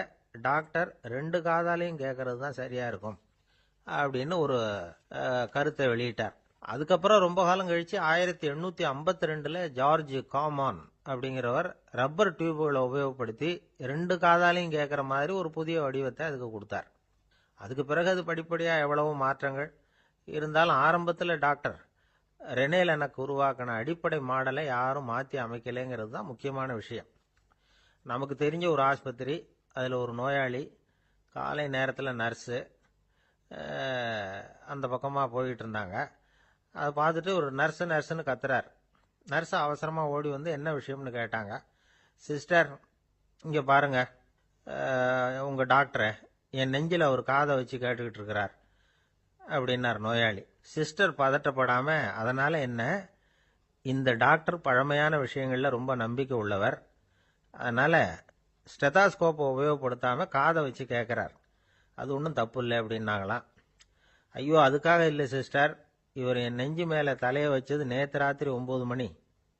டாக்டர் 2 காதாலையும் கேட்கறது தான் சரியாக இருக்கும் அப்படின்னு ஒரு கருத்தை வெளியிட்டார். அதுக்கப்புறம் ரொம்ப காலம் கழித்து 1852 ஜார்ஜ் காமான் அப்படிங்கிறவர் ரப்பர் டியூப்களை உபயோகப்படுத்தி 2 காதாலையும் கேட்குற மாதிரி ஒரு புதிய வடிவத்தை அதுக்கு கொடுத்தார். அதுக்கு பிறகு அது படிப்படியாக எவ்வளவோ மாற்றங்கள் இருந்தாலும் ஆரம்பத்தில் டாக்டர் ரெனே லெனக் உருவாக்கின அடிப்படை மாடலை யாரும் மாற்றி அமைக்கலைங்கிறது தான் முக்கியமான விஷயம். நமக்கு தெரிஞ்ச ஒரு ஆஸ்பத்திரி, அதில் ஒரு நோயாளி, காலை நேரத்தில் நர்ஸு அந்த பக்கமாக போயிட்டு இருந்தாங்க. அதை பார்த்துட்டு ஒரு நர்ஸுன்னு கத்துறார். நர்ஸு அவசரமாக ஓடி என்ன விஷயம்னு கேட்டாங்க. சிஸ்டர், இங்கே பாருங்க, உங்கள் டாக்டரை என் நெஞ்சில் ஒரு காதை வச்சு கேட்டுக்கிட்டு இருக்கிறார் அப்படின்னார் நோயாளி. சிஸ்டர் பதட்டப்படாமல், அதனால் என்ன, இந்த டாக்டர் பழமையான விஷயங்களில் ரொம்ப நம்பிக்கை உள்ளவர், அதனால் ஸ்டெதாஸ்கோப்பை உபயோகப்படுத்தாமல் காதை வச்சு கேட்குறார், அது ஒன்றும் தப்பு இல்லை அப்படின்னாங்களாம். ஐயோ, அதுக்காக இல்லை சிஸ்டர், இவர் என் நெஞ்சு மேலே தலையை வச்சது நேற்று ராத்திரி 9 மணி,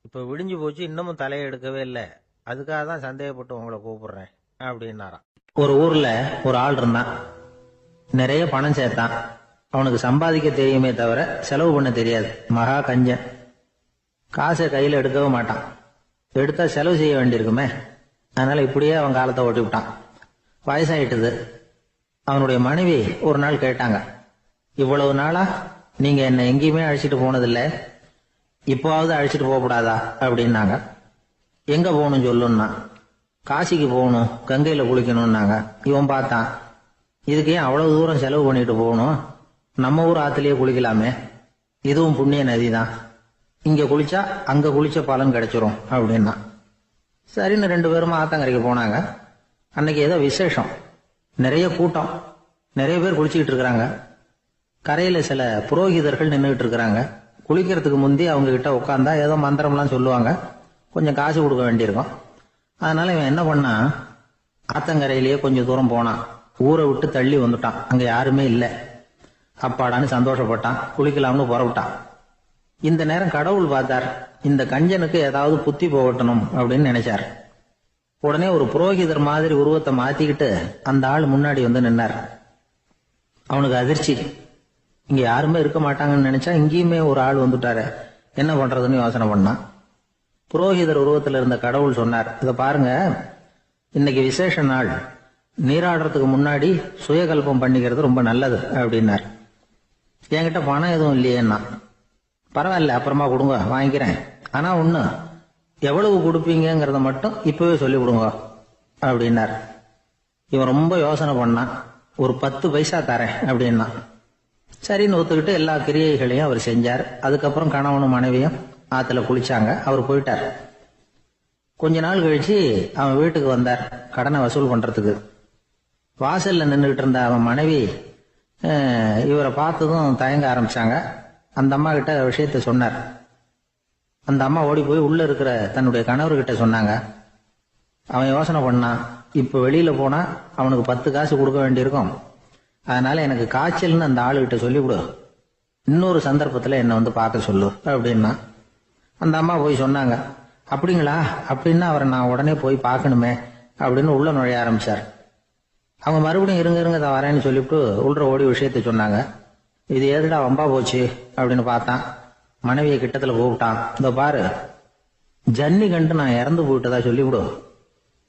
இப்போ விடிஞ்சு போச்சு, இன்னமும் தலையை எடுக்கவே இல்லை, அதுக்காக தான் சந்தேகப்பட்டு உங்களை கூப்பிடுறேன் அப்படின்னாராம். ஒரு ஊர்ல ஒரு ஆள் இருந்தான். நிறைய பணம் சேர்த்தான். அவனுக்கு சம்பாதிக்க தெரியுமே தவிர செலவு பண்ண தெரியாது. மகா கஞ்சன். காசை கையில் எடுக்கவே மாட்டான். எடுத்தா செலவு செய்ய வேண்டியிருக்குமே. அதனால இப்படியே அவன் காலத்தை ஓட்டி விட்டான். வயசாயிட்டது. அவனுடைய மனைவி ஒரு நாள் கேட்டாங்க, இவ்வளவு நாளா நீங்க என்ன எங்கேயுமே அழைச்சிட்டு போனதில்லை, இப்போவாவது அழைச்சிட்டு போகக்கூடாதா அப்படின்னாங்க. எங்க போகணும் சொல்லுன்னா. காசிக்கு போகணும், கங்கையில குளிக்கணும்னாங்க. இவன் பார்த்தான், இதுக்கு ஏன் அவ்வளவு தூரம் செலவு பண்ணிட்டு போகணும், நம்ம ஊர் ஆத்துலயே குளிக்கலாமே, இதுவும் புண்ணிய நதி தான், இங்க குளிச்சா அங்க குளிச்ச பலன் கிடைச்சிரும் அப்படின்னா. சரின்னு 2 பேரும் ஆத்தங்கரைக்கு போனாங்க. அன்னைக்கு ஏதோ விசேஷம், நிறைய கூட்டம், நிறைய பேர் குளிச்சுக்கிட்டு இருக்கிறாங்க. கரையில சில புரோகிதர்கள் நின்றுகிட்டு இருக்கிறாங்க. குளிக்கிறதுக்கு முந்தி அவங்க கிட்ட உட்காந்தா ஏதோ மந்திரம்லாம் சொல்லுவாங்க, கொஞ்சம் காசு கொடுக்க வேண்டியிருக்கும். அதனால இவன் என்ன பண்ணா, ஆத்தங்கரையிலேயே கொஞ்சம் தூரம் போனான். ஊரை விட்டு தள்ளி வந்துட்டான், அங்க யாருமே இல்லை. அப்பாடான்னு சந்தோஷப்பட்டான், குளிக்கலாம்னு புறப்பட்டான். இந்த நேரம் கடவுள் பார்த்தார், இந்த கஞ்சனுக்கு ஏதாவது புத்தி போகட்டணும் அப்படின்னு நினைச்சார். உடனே ஒரு புரோகிதர் மாதிரி உருவத்தை மாத்திக்கிட்டு அந்த ஆள் முன்னாடி நின்னார். அவனுக்கு அதிர்ச்சி, இங்க யாருமே இருக்க மாட்டாங்கன்னு நினைச்சா இங்கேயுமே ஒரு ஆள் வந்துட்டாரு, என்ன பண்றதுன்னு யோசனை பண்ணான். புரோகிதர் உருவத்தில் இருந்த கடவுள் சொன்னார், இதை பாருங்க, இன்னைக்கு விசேஷ நாள், நீராடுறதுக்கு முன்னாடி சுயகல்பம் பண்ணிக்கிறது ரொம்ப நல்லது அப்படின்னார். என்கிட்ட பணம் எதுவும் இல்லையேன்னா. பரவாயில்ல, அப்புறமா கொடுங்க, வாங்கிக்கிறேன், ஆனா ஒண்ணு, எவ்வளவு கொடுப்பீங்கிறத மட்டும் இப்பவே சொல்லி கொடுங்க அப்படின்னார். இவன் ரொம்ப யோசனை பண்ணான். ஒரு 10 பைசா தரேன் அப்படின்னா. சரின்னு ஒத்துக்கிட்டு எல்லா கிரியைகளையும் அவர் செஞ்சார். அதுக்கப்புறம் கணவனும் மனைவியும் ஆத்துல குளிச்சாங்க. அவர் போயிட்டார். கொஞ்ச நாள் கழிச்சு அவன் வீட்டுக்கு வந்தார் கடனை வசூல் பண்றதுக்கு. வாசல்ல நின்றுகிட்டு இருந்த அவன் மனைவி இவரை பார்த்ததும் தயங்க ஆரம்பிச்சாங்க. அந்த அம்மா கிட்ட விஷயத்த சொன்னார். அந்த அம்மா ஓடி போய் உள்ள இருக்கிற தன்னுடைய கணவர்கிட்ட சொன்னாங்க. அவன் யோசனை பண்ணான், இப்ப வெளியில போனா அவனுக்கு 10 காசு கொடுக்க வேண்டியிருக்கும், அதனால எனக்கு காய்ச்சல்னு அந்த ஆளுகிட்ட சொல்லிவிடு, இன்னொரு சந்தர்ப்பத்தில் என்னை வந்து பார்க்க சொல்லு அப்படின்னா. அந்த அம்மா போய் சொன்னாங்க. அப்படிங்களா, அப்படின்னா அவரை நான் உடனே போய் பார்க்கணுமே அப்படின்னு உள்ள நுழைய ஆரம்பிச்சார். அவங்க மறுபடியும் இருங்க தான் வரேன்னு சொல்லிவிட்டு உள்ள ஓடி விஷயத்த சொன்னாங்க. இது எதுடா வம்பா போச்சு அப்படின்னு பார்த்தான். மனைவியை கிட்டத்தில் கூப்பிட்டான். இதோ பாரு, ஜன்னி கண்டு நான் இறந்து போயிட்டதா சொல்லிவிடு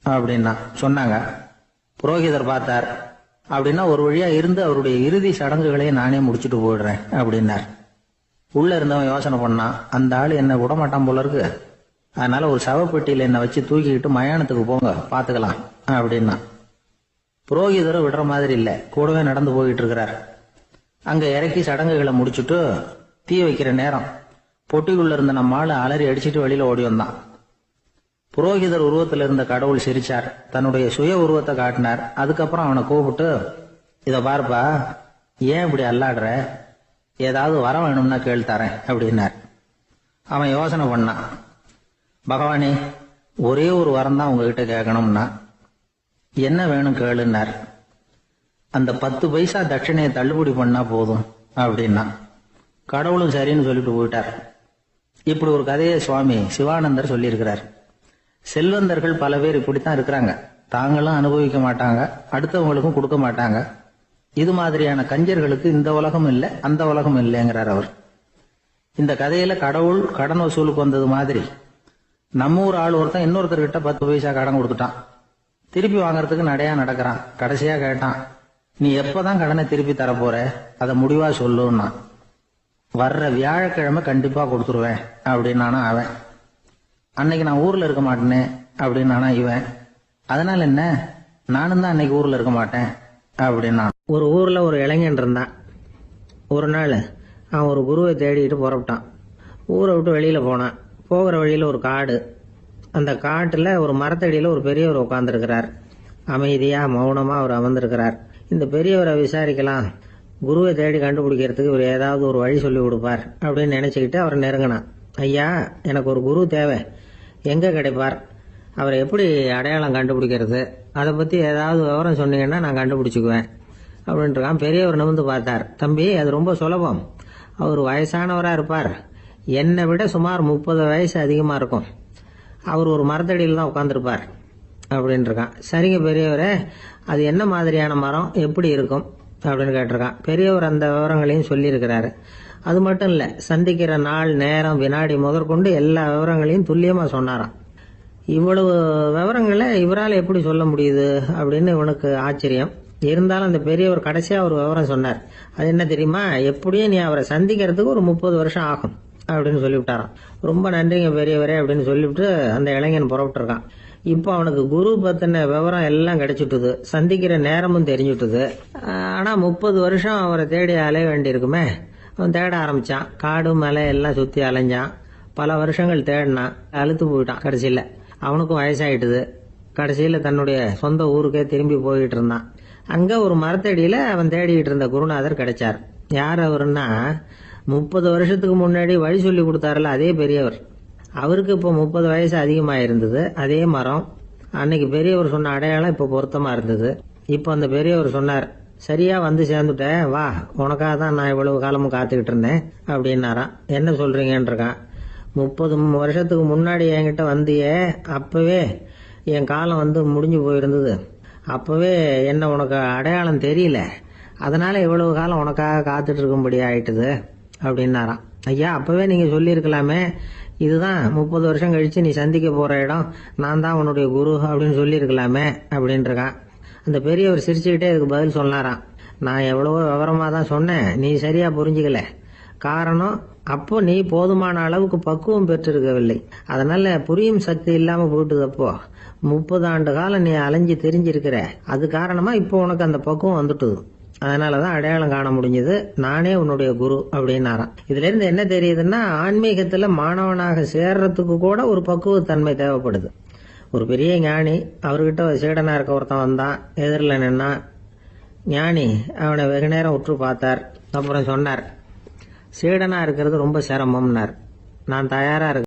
அப்படின்னா சொன்னாங்க. புரோகிதர் பார்த்தார். அப்படின்னா ஒரு வழியா இருந்து அவருடைய இறுதி சடங்குகளையும் நானே முடிச்சுட்டு போயிடுறேன் அப்படின்னார். உள்ள இருந்தவன் யோசனை பண்ணான், அந்த ஆள் என்ன விடமாட்டான் போல இருக்கு, அதனால ஒரு சவப்பெட்டியில என்னை வச்சு தூக்கிக்கிட்டு மயானத்துக்கு போங்க பாத்துக்கலாம் அப்படின்னா. புரோகிதரும் விடுற மாதிரி இல்லை, கூடவே நடந்து போயிட்டு இருக்கிறார். அங்க இறக்கி சடங்குகளை முடிச்சுட்டு தீ வைக்கிற நேரம் பொட்டிக்குள்ள இருந்த நம்ம ஆளு அலறி அடிச்சுட்டு வெளியில ஓடி வந்தான். புரோகிதர் உருவத்தில் இருந்த கடவுள் சிரிச்சார், தன்னுடைய சுய உருவத்தை காட்டினார். அதுக்கப்புறம் அவனை கூப்பிட்டு, இத பாருப்பா, ஏன் இப்படி அல்லாடுற, ஏதாவது வர வேணும்னா கேள் தரேன் அப்படின்னார். அவன் யோசனை பண்ணான். பகவானே, ஒரே ஒரு வரம் தான் உங்ககிட்ட கேட்கணும்னா. என்ன வேணும் கேளுன்னார். அந்த 10 பைசா தட்சணையை தள்ளுபடி பண்ணா போதும் அப்படின்னா. கடவுளும் சரின்னு சொல்லிட்டு போயிட்டார். இப்படி ஒரு கதையை சுவாமி சிவானந்தர் சொல்லியிருக்கிறார். செல்வந்தர்கள் பல பேர் இப்படித்தான் இருக்கிறாங்க. தாங்களும் அனுபவிக்க மாட்டாங்க, அடுத்தவங்களுக்கும் கொடுக்க மாட்டாங்க. இது மாதிரியான கஞ்சர்களுக்கு இந்த உலகம் இல்லை, அந்த உலகம் இல்லைங்கிறார் அவர். இந்த கதையில கடவுள் கடன் வசூலுக்கு வந்தது மாதிரி நம்ம ஊர் ஆள் ஒருத்தன் இன்னொருத்தர்கிட்ட 10 பைசா கடன் கொடுத்துட்டான். திருப்பி வாங்கறதுக்கு நடையா நடக்கிறான். கடைசியா கேட்டான், நீ எப்பதான் கடனை திருப்பி தரப்போற, அதை முடிவா சொல்லுன்னா. வர்ற வியாழக்கிழமை கண்டிப்பா கொடுத்துருவேன் அப்படின்னானா அவன். அன்னைக்கு நான் ஊர்ல இருக்க மாட்டேனே அப்படின்னானா இவன். அதனால என்ன, நானும் தான் அன்னைக்கு ஊர்ல இருக்க மாட்டேன் அப்படின்னா. ஒரு ஊர்ல ஒரு இளைஞன் இருந்தான். ஒரு நாள் அவன் ஒரு குருவை தேடிட்டு புறப்பட்டான். ஊரை விட்டு வெளியில போனான். போகிற வழியில ஒரு காடு. அந்த காட்டுல ஒரு மரத்தடியில ஒரு பெரியவர் உட்கார்ந்துருக்கிறார். அமைதியா மௌனமா அவர் அமர்ந்திருக்கிறார். இந்த பெரியவரை விசாரிக்கலாம், குருவை தேடி கண்டுபிடிக்கிறதுக்கு இவர் ஏதாவது ஒரு வழி சொல்லி கொடுப்பார் அப்படின்னு நினைச்சுக்கிட்டு அவர் நெருங்கினான். ஐயா, எனக்கு ஒரு குரு தேவை, எங்க கிடைப்பார், அவரை எப்படி அடையாளம் கண்டுபிடிக்கிறது, அதை பத்தி ஏதாவது விவரம் சொன்னீங்கன்னா நான் கண்டுபிடிச்சுக்குவேன் அப்படின்ட்டுருக்கான். பெரியவர் நிமிர்ந்து பார்த்தார். தம்பி, அது ரொம்ப சுலபம். அவர் வயசானவரா இருப்பார், என்னை விட சுமார் 30 வயசு அதிகமா இருக்கும். அவர் ஒரு மரத்தடியில் தான் உட்காந்துருப்பார் அப்படின்னு இருக்கான். சரிங்க பெரியவரே, அது என்ன மாதிரியான மரம், எப்படி இருக்கும் அப்படின்னு கேட்டிருக்கான். பெரியவர் அந்த விவரங்களையும் சொல்லியிருக்கிறாரு. அது மட்டும் இல்ல, சந்திக்கிற நாள், நேரம், வினாடி முதற்கொண்டு எல்லா விவரங்களையும் துல்லியமா சொன்னாராம். இவ்வளவு விவரங்களை இவரால் எப்படி சொல்ல முடியுது அப்படின்னு இவனுக்கு ஆச்சரியம். இருந்தாலும் அந்த பெரியவர் கடைசியா ஒரு விவரம் சொன்னார். அது என்ன தெரியுமா, எப்படியும் நீ அவரை சந்திக்கிறதுக்கு ஒரு 30 வருஷம் ஆகும் அப்படின்னு சொல்லிவிட்டாராம். ரொம்ப நன்றிங்க பெரியவரே அப்படின்னு சொல்லிவிட்டு அந்த இளைஞன் புறப்பட்டு இருக்கான். இப்போ அவனுக்கு குரு பத்தின விவரம் எல்லாம் கிடைச்சிட்டுது, சந்திக்கிற நேரமும் தெரிஞ்சுட்டுது. ஆனா 30 வருஷம் அவரை தேடி அலைய வேண்டியிருக்குமே. அவன் தேட ஆரம்பிச்சான். காடு மலை எல்லாம் சுத்தி அலைஞ்சான். பல வருஷங்கள் தேடினான். அழுத்து போயிட்டான். கடைசியில அவனுக்கும் வயசாயிட்டுது. கடைசியில தன்னுடைய சொந்த ஊருக்கே திரும்பி போயிட்டு இருந்தான். அங்க ஒரு மரத்தடியில அவன் தேடிட்டு இருந்த குருநாதர் கிடைச்சார். யார் அவருன்னா, 30 வருஷத்துக்கு முன்னாடி வழி சொல்லி கொடுத்தாருல அதே பெரியவர். அவருக்கு இப்போ 30 வயசு அதிகமாக இருந்தது. அதே மரம். அன்னைக்கு பெரியவர் சொன்ன அடையாளம் இப்போ பொருத்தமா இருந்தது. இப்போ அந்த பெரியவர் சொன்னார், சரியா வந்து சேர்ந்துட்டேன், வா, உனக்காக தான் நான் இவ்வளவு காலமும் காத்துக்கிட்டு இருந்தேன் அப்படின்னாராம். என்ன சொல்றீங்கன்னு இருக்கான். 30 வருஷத்துக்கு முன்னாடி என்கிட்ட வந்தியே, அப்பவே என் காலம் வந்து முடிஞ்சு போயிருந்தது. அப்பவே என்ன உனக்கு அடையாளம் தெரியல, அதனால இவ்வளவு காலம் உனக்காக காத்துட்டு இருக்கும்படி ஆயிட்டுது அப்படின்னாராம். ஐயா, அப்பவே நீங்க சொல்லியிருக்கலாமே, இதுதான் 30 வருஷம் கழிச்சு நீ சந்திக்க போற இடம், நான் தான் உன்னுடைய குரு அப்படின்னு சொல்லியிருக்கலாமே அப்படின்னு இருக்கான். அந்த பெரியவர் சிரிச்சுக்கிட்டே இதுக்கு பதில் சொன்னாராம். நான் எவ்வளவோ விவரமா தான் சொன்னேன், நீ சரியா புரிஞ்சுக்கல. காரணம், அப்போ நீ போதுமான அளவுக்கு பக்குவம் பெற்றிருக்கவில்லை, அதனால புரியும் சக்தி இல்லாம போயிட்டுது. அப்போ 30 ஆண்டு காலம் நீ அலைஞ்சு தெரிஞ்சிருக்கிற, அது காரணமா இப்போ உனக்கு அந்த பக்குவம் வந்துட்டுது. அதனாலதான் அடையாளம் காண முடிஞ்சது, நானே உன்னுடைய குரு அப்படின்னாராம். இதுல இருந்து என்ன தெரியுதுன்னா, ஆன்மீகத்துல மாணவனாக சேர்றதுக்கு கூட ஒரு பக்குவத்தன்மை தேவைப்படுது. ஒரு பெரிய ஞானி, அவர்கிட்ட சீடனா இருக்க ஒருத்தன் வந்தான், எதிரில் நின்னா. ஞானி அவனை வெகு நேரம் உற்று பார்த்தார். அப்புறம் சொன்னார், சீடனா இருக்கிறது ரொம்ப சிரமம்னார். நான் தயாரா இருக்கேன்.